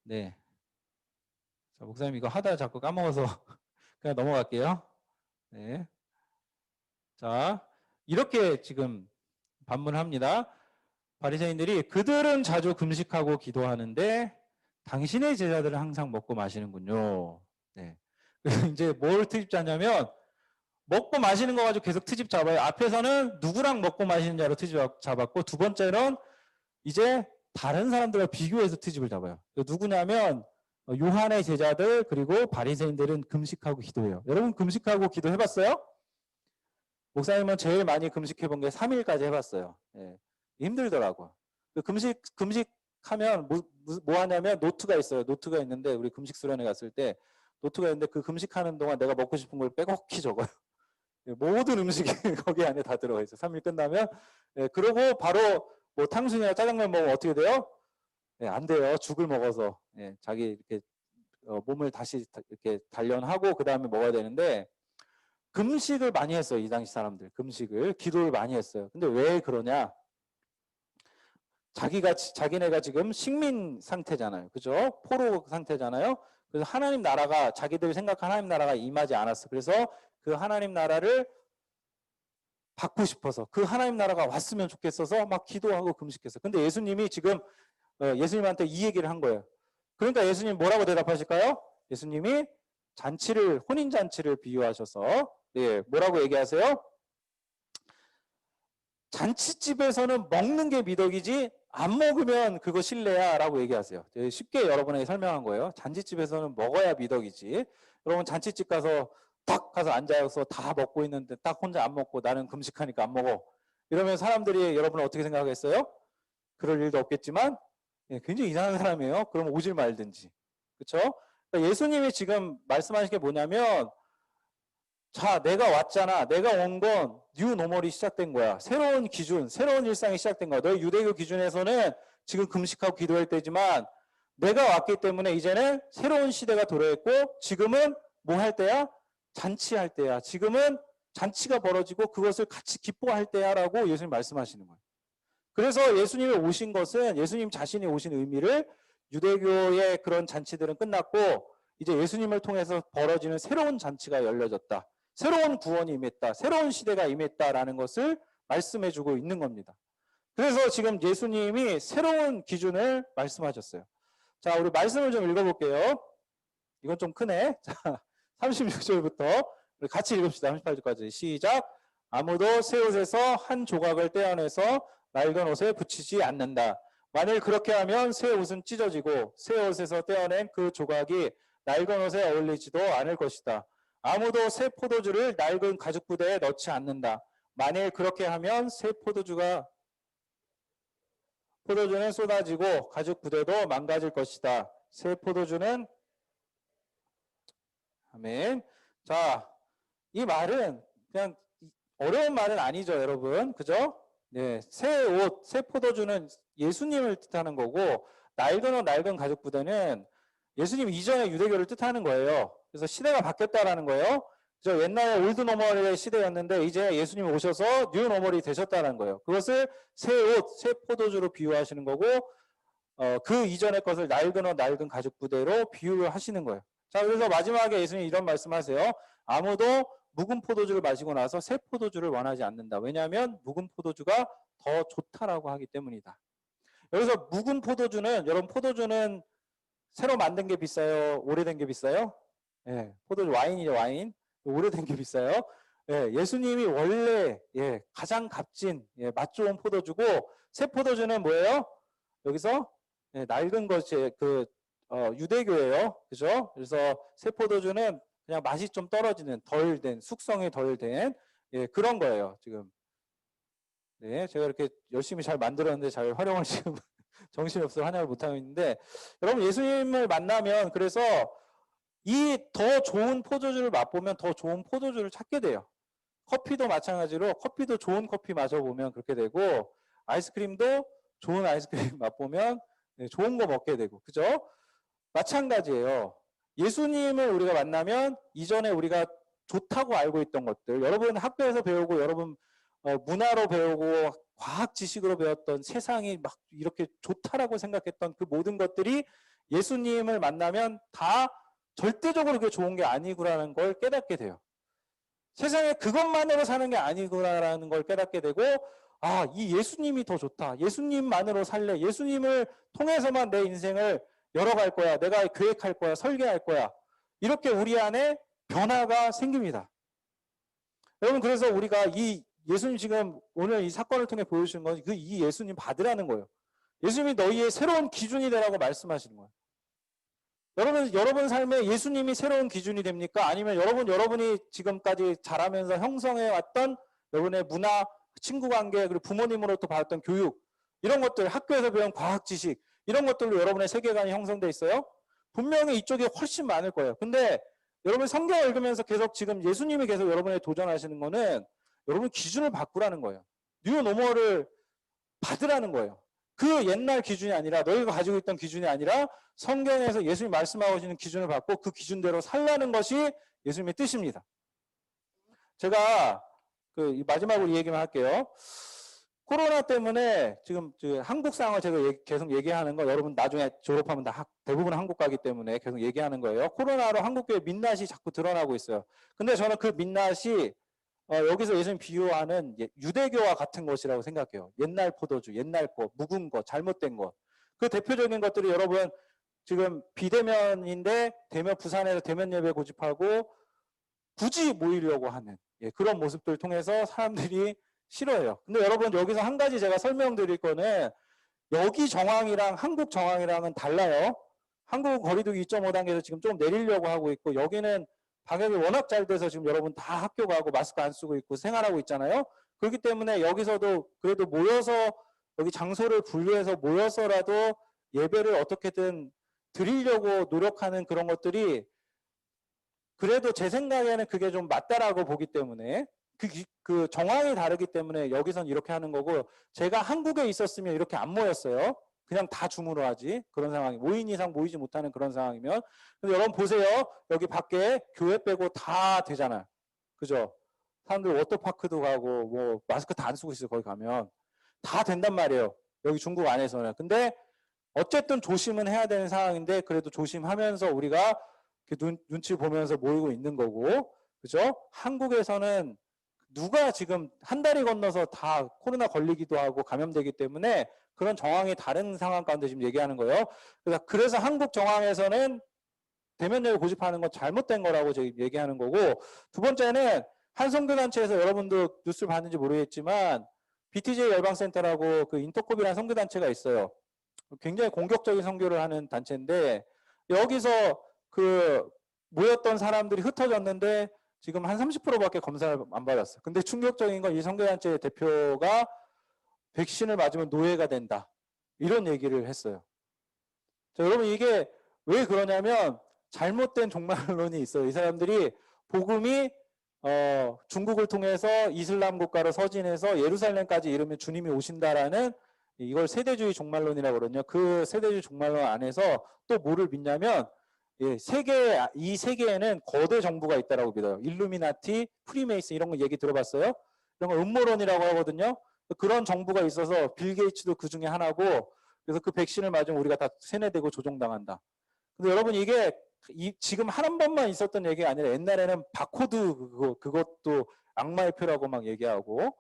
네. 자, 목사님 이거 하다 자꾸 까먹어서 그냥 넘어갈게요. 네. 자, 이렇게 지금 반문합니다. 바리새인들이 그들은 자주 금식하고 기도하는데 당신의 제자들은 항상 먹고 마시는군요. 네. 그래서 이제 뭘 트집 잡냐면 먹고 마시는 거 가지고 계속 트집 잡아요. 앞에서는 누구랑 먹고 마시는 자로 트집 잡았고 두 번째는 이제 다른 사람들과 비교해서 트집을 잡아요. 누구냐면 요한의 제자들 그리고 바리새인들은 금식하고 기도해요. 여러분 금식하고 기도 해봤어요? 목사님은 제일 많이 금식해 본 게 3일까지 해봤어요. 예. 힘들더라고. 금식하면 뭐 하냐면 노트가 있어요. 노트가 있는데 우리 금식 수련회 갔을 때 노트가 있는데 그 금식하는 동안 내가 먹고 싶은 걸 빼곡히 적어요. 모든 음식이 거기 안에 다 들어가 있어요. 3일 끝나면. 예, 그러고 바로 뭐 탕수육이나 짜장면 먹으면 어떻게 돼요? 예, 안 돼요. 죽을 먹어서. 예, 자기 이렇게 몸을 다시 이렇게 단련하고 그 다음에 먹어야 되는데 금식을 많이 했어요. 이 당시 사람들. 금식을. 기도를 많이 했어요. 근데 왜 그러냐? 자기네가 지금 식민 상태잖아요. 그죠? 포로 상태잖아요. 그래서 하나님 나라가 자기들 생각한 하나님 나라가 임하지 않았어. 그래서 그 하나님 나라를 받고 싶어서 그 하나님 나라가 왔으면 좋겠어서 막 기도하고 금식했어요. 근데 예수님이 지금 예수님한테 이 얘기를 한 거예요. 그러니까 예수님 뭐라고 대답하실까요? 예수님이 혼인 잔치를 비유하셔서 예, 뭐라고 얘기하세요? 잔치집에서는 먹는 게 미덕이지 안 먹으면 그거 실례야 라고 얘기하세요. 쉽게 여러분에게 설명한 거예요. 잔치집에서는 먹어야 미덕이지. 여러분 잔치집 가서 딱 가서 앉아서 다 먹고 있는데 딱 혼자 안 먹고 나는 금식하니까 안 먹어. 이러면 사람들이 여러분을 어떻게 생각하겠어요? 그럴 일도 없겠지만 예, 굉장히 이상한 사람이에요. 그럼 오질 말든지. 그렇죠? 그러니까 예수님이 지금 말씀하신 게 뭐냐면 자, 내가 왔잖아. 내가 온 건 뉴 노멀이 시작된 거야. 새로운 기준, 새로운 일상이 시작된 거야. 너희 유대교 기준에서는 지금 금식하고 기도할 때지만 내가 왔기 때문에 이제는 새로운 시대가 도래했고 지금은 뭐 할 때야? 잔치할 때야. 지금은 잔치가 벌어지고 그것을 같이 기뻐할 때야 라고 예수님 말씀하시는 거예요. 그래서 예수님이 오신 것은 예수님 자신이 오신 의미를 유대교의 그런 잔치들은 끝났고 이제 예수님을 통해서 벌어지는 새로운 잔치가 열려졌다. 새로운 구원이 임했다. 새로운 시대가 임했다라는 것을 말씀해주고 있는 겁니다. 그래서 지금 예수님이 새로운 기준을 말씀하셨어요. 자, 우리 말씀을 좀 읽어볼게요. 이건 좀 크네. 자, 36절부터 우리 같이 읽읍시다. 38절까지 시작. 아무도 새 옷에서 한 조각을 떼어내서 낡은 옷에 붙이지 않는다. 만일 그렇게 하면 새 옷은 찢어지고 새 옷에서 떼어낸 그 조각이 낡은 옷에 어울리지도 않을 것이다. 아무도 새 포도주를 낡은 가죽 부대에 넣지 않는다. 만일 그렇게 하면 새 포도주는 쏟아지고 가죽 부대도 망가질 것이다. 새 포도주는 아멘. 자, 이 말은 그냥 어려운 말은 아니죠, 여러분. 그죠? 네, 새 옷, 새 포도주는 예수님을 뜻하는 거고 낡은 옷, 낡은 가죽 부대는 예수님 이전의 유대교를 뜻하는 거예요. 그래서 시대가 바뀌었다라는 거예요. 그래서 옛날에 올드 노멀의 시대였는데 이제 예수님이 오셔서 뉴 노멀이 되셨다는 거예요. 그것을 새 옷, 새 포도주로 비유하시는 거고 그 이전의 것을 낡은 옷, 낡은 가죽 부대로 비유를 하시는 거예요. 자, 그래서 마지막에 예수님이 이런 말씀하세요. 아무도 묵은 포도주를 마시고 나서 새 포도주를 원하지 않는다. 왜냐하면 묵은 포도주가 더 좋다라고 하기 때문이다. 여기서 묵은 포도주는, 여러분 포도주는 새로 만든 게 비싸요? 오래된 게 비싸요? 예, 포도주 와인이죠, 와인. 오래된 게 비싸요. 예, 예수님이 원래 가장 값진 맛 좋은 포도주고, 새 포도주는 뭐예요? 여기서 낡은 것이 유대교예요, 그죠? 그래서 새 포도주는 그냥 맛이 좀 떨어지는, 덜된, 숙성이 덜 된 그런 거예요, 지금. 네, 제가 이렇게 열심히 잘 만들었는데 잘 활용을 지금 정신이 없어서 활용을 못하고 있는데, 여러분 예수님을 만나면 그래서 이 더 좋은 포도주를 맛보면 더 좋은 포도주를 찾게 돼요. 커피도 마찬가지로 커피도 좋은 커피 마셔보면 그렇게 되고, 아이스크림도 좋은 아이스크림 맛보면 좋은 거 먹게 되고, 그죠? 마찬가지예요. 예수님을 우리가 만나면 이전에 우리가 좋다고 알고 있던 것들, 여러분 학교에서 배우고 여러분 문화로 배우고 과학 지식으로 배웠던 세상이 막 이렇게 좋다라고 생각했던 그 모든 것들이 예수님을 만나면 다 절대적으로 그게 좋은 게 아니구라는 걸 깨닫게 돼요. 세상에 그것만으로 사는 게 아니구나라는 걸 깨닫게 되고, 아, 이 예수님이 더 좋다. 예수님만으로 살래. 예수님을 통해서만 내 인생을 열어갈 거야. 내가 계획할 거야. 설계할 거야. 이렇게 우리 안에 변화가 생깁니다. 여러분, 그래서 우리가 이 예수님 지금 오늘 이 사건을 통해 보여주신 건 이 예수님 받으라는 거예요. 예수님이 너희의 새로운 기준이 되라고 말씀하시는 거예요. 여러분 삶에 예수님이 새로운 기준이 됩니까? 아니면 여러분이 지금까지 자라면서 형성해 왔던 여러분의 문화, 친구 관계, 그리고 부모님으로부터 받았던 교육, 이런 것들, 학교에서 배운 과학 지식, 이런 것들로 여러분의 세계관이 형성돼 있어요? 분명히 이쪽이 훨씬 많을 거예요. 근데 여러분 성경을 읽으면서 계속 지금 예수님이 계속 여러분에 도전하시는 거는 여러분 기준을 바꾸라는 거예요. 뉴 노멀을 받으라는 거예요. 그 옛날 기준이 아니라, 너희가 가지고 있던 기준이 아니라 성경에서 예수님이 말씀하고 계시는 기준을 받고 그 기준대로 살라는 것이 예수님의 뜻입니다. 제가 마지막으로 이 얘기만 할게요. 코로나 때문에 지금 한국 상황을 제가 계속 얘기하는 거, 여러분 나중에 졸업하면 다 대부분 한국 가기 때문에 계속 얘기하는 거예요. 코로나로 한국교회 민낯이 자꾸 드러나고 있어요. 근데 저는 그 민낯이 여기서 예수님 비유하는 유대교와 같은 것이라고 생각해요. 옛날 포도주, 옛날 거, 묵은 거, 잘못된 거. 그 대표적인 것들이 여러분 지금 비대면인데 부산에서 대면 예배 고집하고 굳이 모이려고 하는 그런 모습들 통해서 사람들이 싫어해요. 근데 여러분 여기서 한 가지 제가 설명드릴 거는, 여기 정황이랑 한국 정황이랑은 달라요. 한국은 거리두기 2.5단계에서 지금 좀 내리려고 하고 있고, 여기는 방역이 워낙 잘 돼서 지금 여러분 다 학교 가고 마스크 안 쓰고 있고 생활하고 있잖아요. 그렇기 때문에 여기서도 그래도 모여서, 여기 장소를 분류해서 모여서라도 예배를 어떻게든 드리려고 노력하는 그런 것들이, 그래도 제 생각에는 그게 좀 맞다라고 보기 때문에, 그 정황이 다르기 때문에 여기선 이렇게 하는 거고, 제가 한국에 있었으면 이렇게 안 모였어요. 그냥 다 줌으로 하지. 그런 상황이 5인 이상 모이지 못하는 그런 상황이면. 근데 여러분 보세요. 여기 밖에 교회 빼고 다 되잖아요. 그죠? 사람들 워터파크도 가고 뭐 마스크 다 안 쓰고 있어요. 거기 가면 다 된단 말이에요. 여기 중국 안에서는. 근데 어쨌든 조심은 해야 되는 상황인데, 그래도 조심하면서 우리가 눈치 보면서 모이고 있는 거고, 그죠? 한국에서는 누가 지금 한 달이 건너서 다 코로나 걸리기도 하고 감염되기 때문에 그런 정황이 다른 상황 가운데 지금 얘기하는 거예요. 그래서 한국 정황에서는 대면 예배 고집하는 건 잘못된 거라고 지금 얘기하는 거고, 두 번째는 한 선교단체에서 여러분도 뉴스를 봤는지 모르겠지만 BTJ 열방센터라고 그 인터콥이라는 선교단체가 있어요. 굉장히 공격적인 선교를 하는 단체인데, 여기서 모였던 사람들이 흩어졌는데 지금 한 30%밖에 검사를 안 받았어요. 근데 충격적인 건 이 선교단체 대표가 백신을 맞으면 노예가 된다, 이런 얘기를 했어요. 자, 여러분 이게 왜 그러냐면 잘못된 종말론이 있어요. 이 사람들이 복음이 중국을 통해서 이슬람 국가로 서진해서 예루살렘까지 이르면 주님이 오신다라는, 이걸 세대주의 종말론이라고 그러거든요. 그 세대주의 종말론 안에서 또 뭐를 믿냐면, 이 세계에는 거대 정부가 있다라고 믿어요. 일루미나티, 프리메이슨 이런 거 얘기 들어봤어요? 이런 거 음모론이라고 하거든요. 그런 정부가 있어서 빌 게이츠도 그 중에 하나고, 그래서 그 백신을 맞으면 우리가 다 세뇌되고 조종당한다. 근데 여러분 이게 지금 한 번만 있었던 얘기가 아니라 옛날에는 바코드 그것도 악마의 표라고 막 얘기하고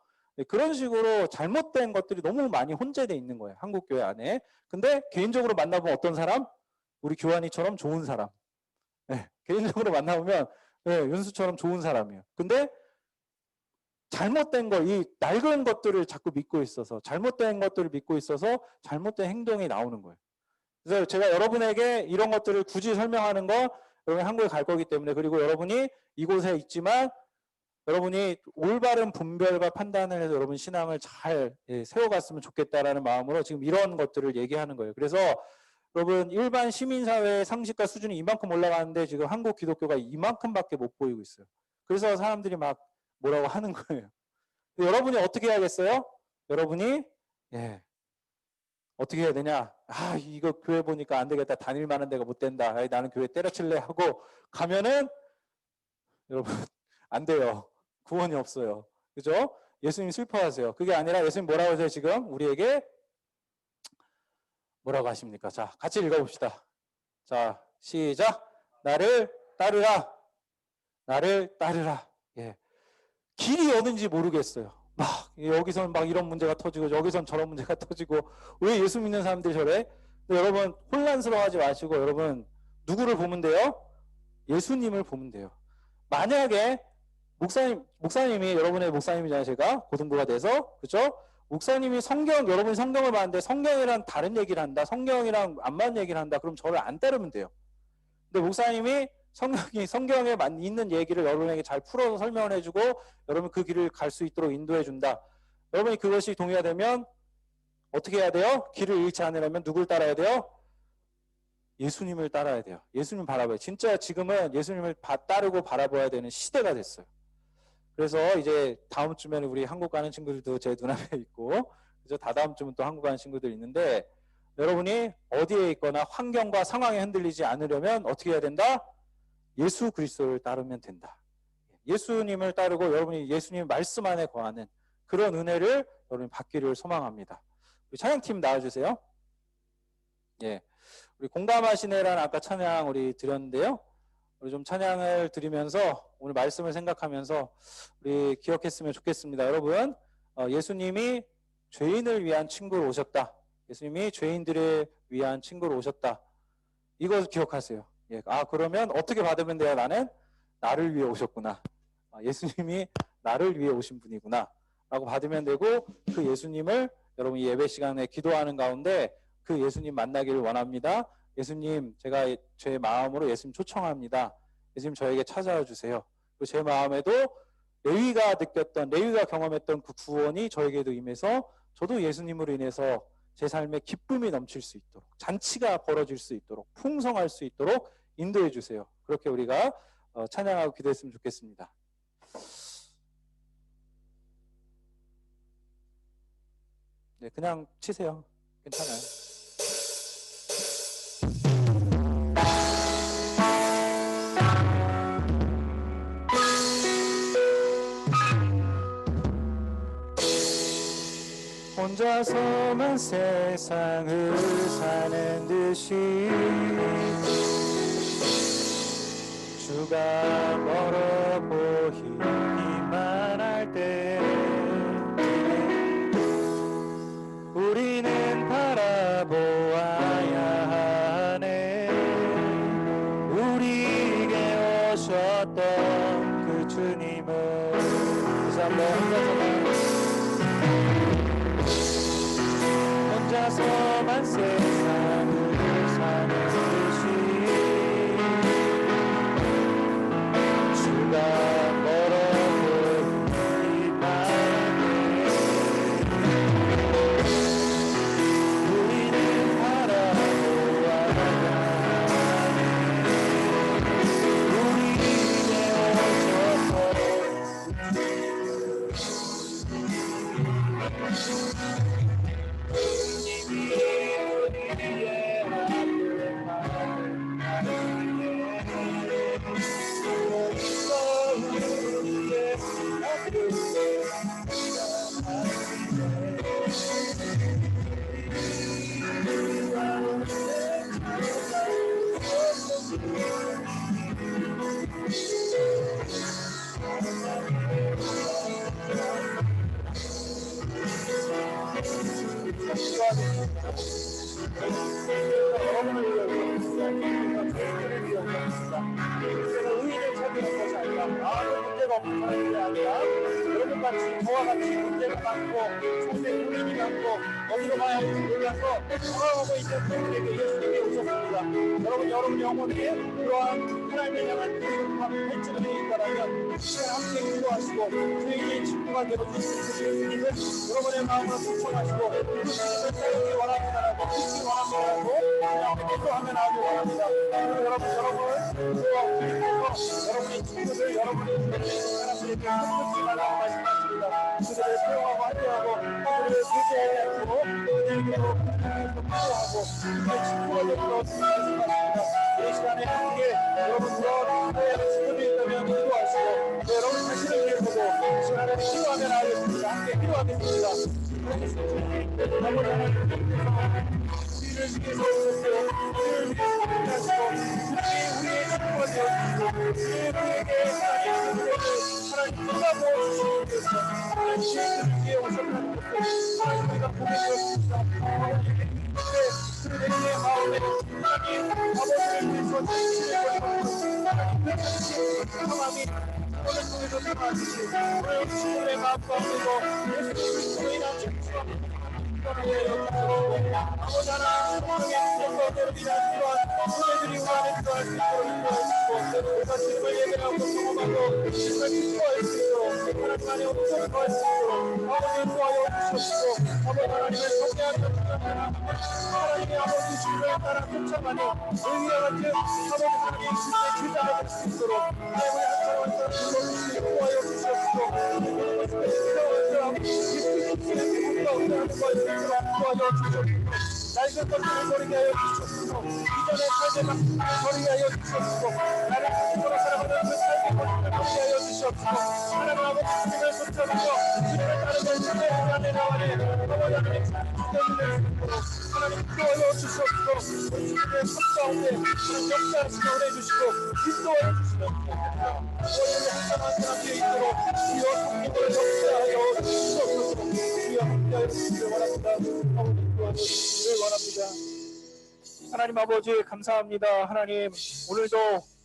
그런 식으로 잘못된 것들이 너무 많이 혼재돼 있는 거예요. 한국 교회 안에. 근데 개인적으로 만나보면 어떤 사람? 우리 교환이처럼 좋은 사람. 네, 개인적으로 만나보면 네, 윤수처럼 좋은 사람이에요. 근데 잘못된 거, 이 낡은 것들을 자꾸 믿고 있어서 잘못된 것들을 믿고 있어서 잘못된 행동이 나오는 거예요. 그래서 제가 여러분에게 이런 것들을 굳이 설명하는 거 여러분이 한국에 갈 거기 때문에 그리고 여러분이 이곳에 있지만 여러분이 올바른 분별과 판단을 해서 여러분 신앙을 잘 세워갔으면 좋겠다라는 마음으로 지금 이런 것들을 얘기하는 거예요. 그래서 여러분 일반 시민사회의 상식과 수준이 이만큼 올라가는데 지금 한국 기독교가 이만큼밖에 못 보이고 있어요. 그래서 사람들이 막 뭐라고 하는 거예요. 여러분이 어떻게 해야겠어요? 여러분이 어떻게 해야 되냐? 아 이거 교회 보니까 안 되겠다. 다닐 만한 데가 못 된다. 나는 교회 때려칠래 하고 가면은 여러분 안 돼요. 구원이 없어요. 그죠? 예수님 슬퍼하세요. 그게 아니라 예수님 뭐라고 하세요? 지금 우리에게 뭐라고 하십니까? 자, 같이 읽어봅시다. 자, 시작. 나를 따르라. 나를 따르라. 예. 길이 어딘지 모르겠어요. 막 여기서는 막 이런 문제가 터지고 여기선 저런 문제가 터지고 왜 예수 믿는 사람들이 저래? 근데 여러분 혼란스러워하지 마시고 여러분 누구를 보면 돼요? 예수님을 보면 돼요. 만약에 목사님이 여러분의 목사님이잖아요. 제가 고등부가 돼서 그렇죠? 목사님이 여러분이 성경을 봤는데 성경이랑 다른 얘기를 한다. 성경이랑 안 맞는 얘기를 한다. 그럼 저를 안 따르면 돼요. 근데 목사님이 성경에 있는 얘기를 여러분에게 잘 풀어서 설명을 해주고 여러분 그 길을 갈 수 있도록 인도해준다. 여러분이 그것이 동의가 되면 어떻게 해야 돼요? 길을 잃지 않으려면 누굴 따라야 돼요? 예수님을 따라야 돼요. 예수님 바라봐요. 진짜 지금은 예수님을 따르고 바라봐야 되는 시대가 됐어요. 그래서 이제 다음 주면 우리 한국 가는 친구들도 제 눈앞에 있고 그래서 다다음 주면 또 한국 가는 친구들 있는데 여러분이 어디에 있거나 환경과 상황에 흔들리지 않으려면 어떻게 해야 된다? 예수 그리스도를 따르면 된다. 예수님을 따르고 여러분이 예수님 말씀 안에 거하는 그런 은혜를 여러분이 받기를 소망합니다. 우리 찬양팀 나와주세요. 예, 우리 공감하시네라는 아까 찬양 우리 드렸는데요. 우리 좀 찬양을 드리면서 오늘 말씀을 생각하면서 우리 기억했으면 좋겠습니다. 여러분, 예수님이 죄인을 위한 친구로 오셨다. 예수님이 죄인들을 위한 친구로 오셨다. 이것을 기억하세요. 예, 그러면 어떻게 받으면 돼요? 나를 위해 오셨구나. 예수님이 나를 위해 오신 분이구나. 라고 받으면 되고 그 예수님을 여러분 이 예배 시간에 기도하는 가운데 그 예수님 만나기를 원합니다. 예수님, 제가 제 마음으로 예수님 초청합니다. 예수님 저에게 찾아와 주세요. 그리고 제 마음에도 레위가 경험했던 그 구원이 저에게도 임해서 저도 예수님으로 인해서 제 삶에 기쁨이 넘칠 수 있도록 잔치가 벌어질 수 있도록 풍성할 수 있도록 인도해 주세요. 그렇게 우리가 찬양하고 기도했으면 좋겠습니다. 네, 그냥 치세요. 괜찮아요. 혼자서만 세상을 사는 듯이 주가 멀어 보이기만 할 때 우리는 바라보아야 하네. 우리에게 오셨던 그 주님을 그래서 한번 혼자서만 세상을 사는 듯이 주가 멀어 보이기만 해. 우리는 바라보아야 하네. 우리에게 오셔서 기도하겠습니다. 여러분을 위해서 저희들을 위해서 의인을 찾는 것이 아니라 아무 문제가 없는 사람들이 아니라 여러분같이 저와 같이 문제가 많고 상대 고민이 많고 어디로 가야 할지 몰라서 당황하고 있는 분들에게 예수님이 오셨습니다. 여러분 영혼이 그러한 하나님을 향한 기도를 할지를 있다라면 함께 기도하시고 저희의 친구가 되어주신 그 예수님을 여러분의 마음으로 소청하시고 그 예수님을 따르기 원합니다라고 믿기 원합니다라고 그냥 기도하면 아주 원합니다. 그리고 여러분을 기도하고 여러분의 친구들 여러분의 사람들에게 끝없이 말라고 말씀하십니다. 그들을 사용하고 함께하고 그들을 교제하게 하고 그들에게로 기도하고 그들의 친구가 되도록 말씀하십니다. 이 시간에 함께 여러분 그런 기도의 친구들이 있다면 기도하시고 여러분 자신을 위해 보고 이 시간에 기도하면 알겠습니다. 함께 기도하겠습니다. 아버지 하나님 우리를 위해서 오셨어요. 우리를 위해서 하시고 우리의 친구가 되어주시고 우리에게 하나님 누가 부어주시기 위해서 하나님 위해 오셨다는 것을 하나님 우리가 보게 되었습니다. 그들의 마음에 하나님 아버지를 위해서 자신을 걸고 하나님 상황이 오늘 통해서 생각하시고 오늘 친구의 마음 가운데도 예수 그리스도로 인한 죄와 아버지 하나님 성령의 능력과 여러분이 필요한 소매들이 우리 안에 들어갈 수 있도록 인도하시고 우리가 주님을 예배하고 경험하고 주님을 기뻐할 수 있도록 하나님 안에 온전히 거할 수 있도록 아버지 도와여 주시옵시고 아버지 하나님의 성령하는 하나님의 아버지 주님을 따라 쫓아가니 의리와 같은 아버지 하나님 주님의 제자가 될 수 있도록 하나님의 한 사람 한 사람 불러주시고 도와여 주시옵시고 모든 것을 세워서 예수님의 하는 것을 도와줘 주시옵소서. 낡은 것들을 버리게 하여 주시옵소서. 이전의 삶의 방식을 버리게 하여 주시옵소서. 나를 가지고 살아가는 그 삶의 것들을 버리게 하여 주시옵소서. 하나님 아버지 주님을 붙잡으며 주님을 따르는 주님의 안에 나와니 아버지 하나님 주님을 하나님 도와여 주시옵소서. 우리 주님의 삶 가운데 그런 역사하시고 해주시고 인도하여 주시옵소서. 우리 항상 한 사람 위에 있도록 주여 성령을 역사하여 주시옵소서. 주여 함께하여 주시길 원합니다. 아버지 도와주시기를 원합니다. 하나님 아버지 감사합니다. 하나님 오늘도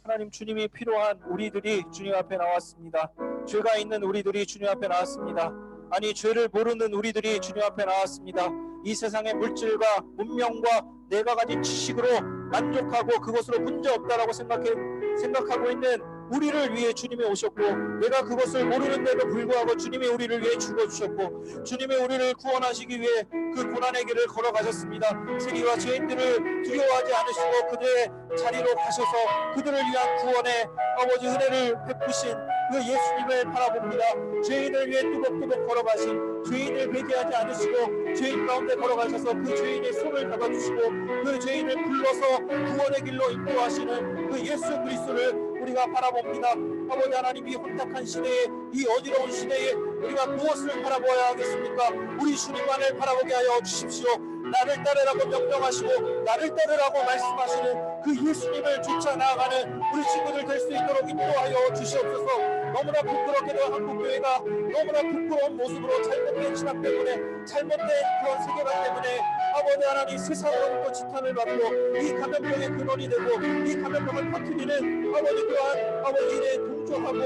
하나님 주님이 필요한 우리들이 주님 앞에 나왔습니다. 죄가 있는 우리들이 주님 앞에 나왔습니다. 아니 죄를 모르는 우리들이 주님 앞에 나왔습니다. 이 세상의 물질과 문명과 내가 가진 지식으로 만족하고 그것으로 문제없다라고 생각하고 있는 우리를 위해 주님이 오셨고 내가 그것을 모르는데도 불구하고 주님이 우리를 위해 죽어주셨고 주님이 우리를 구원하시기 위해 그 고난의 길을 걸어가셨습니다. 세리와 죄인들을 두려워하지 않으시고 그들의 자리로 가셔서 그들을 위한 구원의 아버지 은혜를 베푸신 그 예수님을 바라봅니다. 죄인을 위해 뚜벅뚜벅 걸어가신 죄인을 회개하지 않으시고 죄인 가운데 걸어가셔서 그 죄인의 손을 잡아주시고 그 죄인을 불러서 구원의 길로 인도하시는 그 예수 그리스도를 우리가 바라봅니다. 아버지 하나님 이 혼탁한 시대에 이 어지러운 시대에 우리가 무엇을 바라보아야 하겠습니까? 우리 주님만을 바라보게 하여 주십시오. 나를 따르라고 명령하시고 나를 따르라고 말씀하시는 그 예수님을 쫓아 나아가는 우리 친구들 될 수 있도록 인도하여 주시옵소서. 너무나 부끄럽게도 한국교회가 너무나 부끄러운 모습으로 잘못된 신학 때문에 잘못된 그런 세계관 때문에 아버지 하나님 세상으로부터 지탄을 받고 이 감염병의 근원이 되고 이 감염병을 퍼뜨리는 아버지 그러한 아버지의 동조하고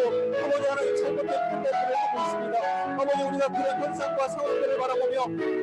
아버지 하나님 잘못된 판단들을 하고 있습니다. 아버지 우리가 그런 현상과 상황들을 바라보며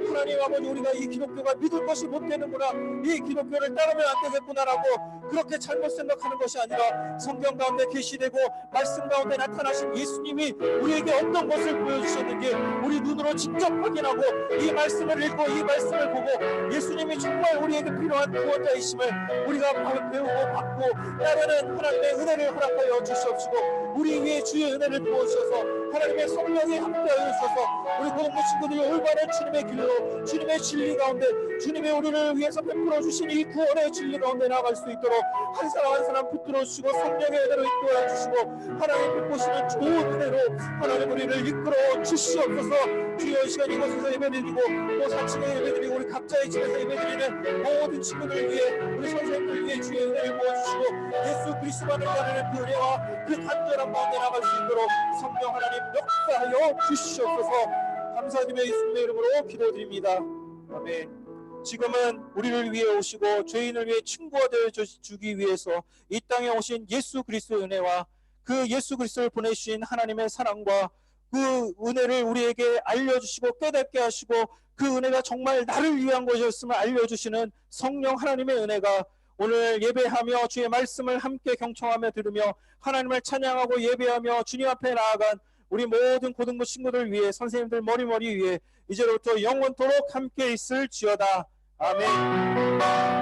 하나님 아버지 우리가 이 기독교가 믿을 것이 못 되는구나 이 기독교를 따르면 안 되겠구나라고 그렇게 잘못 생각하는 것이 아니라 성경 가운데 계시되고 말씀 가운데 나타나신 예수님이 우리에게 어떤 것을 보여주셨는지 우리 눈으로 직접 확인하고 이 말씀을 읽고 이 말씀을 보고 예수님이 정말 우리에게 필요한 구원자이심을 우리가 배우고 받고 따르는 하나님의 은혜를 허락하여 주시옵시고 우리 위에 주의 은혜를 부어주셔서 하나님의 성령이 함께하여 주셔서 우리 고등부 친구들이 올바른 주님의 길로 주님의 진리 가운데 주님의 우리를 위해서 베풀어 주신 이 구원의 진리 가운데 나아갈 수 있도록 한 사람 한 사람 붙들어 주시고 성령의 은혜로 이끌어 주시고 하나님 베푸시는 좋은 은혜로 하나님 우리를 이끌어 주시옵소서. 주여 이 시간 이곳에서 예배드리고 또 4층에 예배드리고 우리 각자의 집에서 예배드리는 모든 친구들 위해 우리 선생님들 위해 주의 은혜를 부어주시고 예수 그리스도만을 따르는 그 은혜와 그 간절한 마음에 나갈 수 있도록 성령 하나님 역사하여 주시옵소서. 감사드리며 예수님의 이름으로 기도드립니다. 아멘. 지금은 우리를 위해 오시고 죄인을 위해 친구가 되어 주기 위해서 이 땅에 오신 예수 그리스도의 은혜와 그 예수 그리스도를 보내주신 하나님의 사랑과 그 은혜를 우리에게 알려주시고 깨닫게 하시고 그 은혜가 정말 나를 위한 것이었음을 알려주시는 성령 하나님의 은혜가 오늘 예배하며 주의 말씀을 함께 경청하며 들으며 하나님을 찬양하고 예배하며 주님 앞에 나아간 우리 모든 고등부 친구들 위해 선생님들 머리 위에 이제부터 영원토록 함께 있을지어다. 아멘.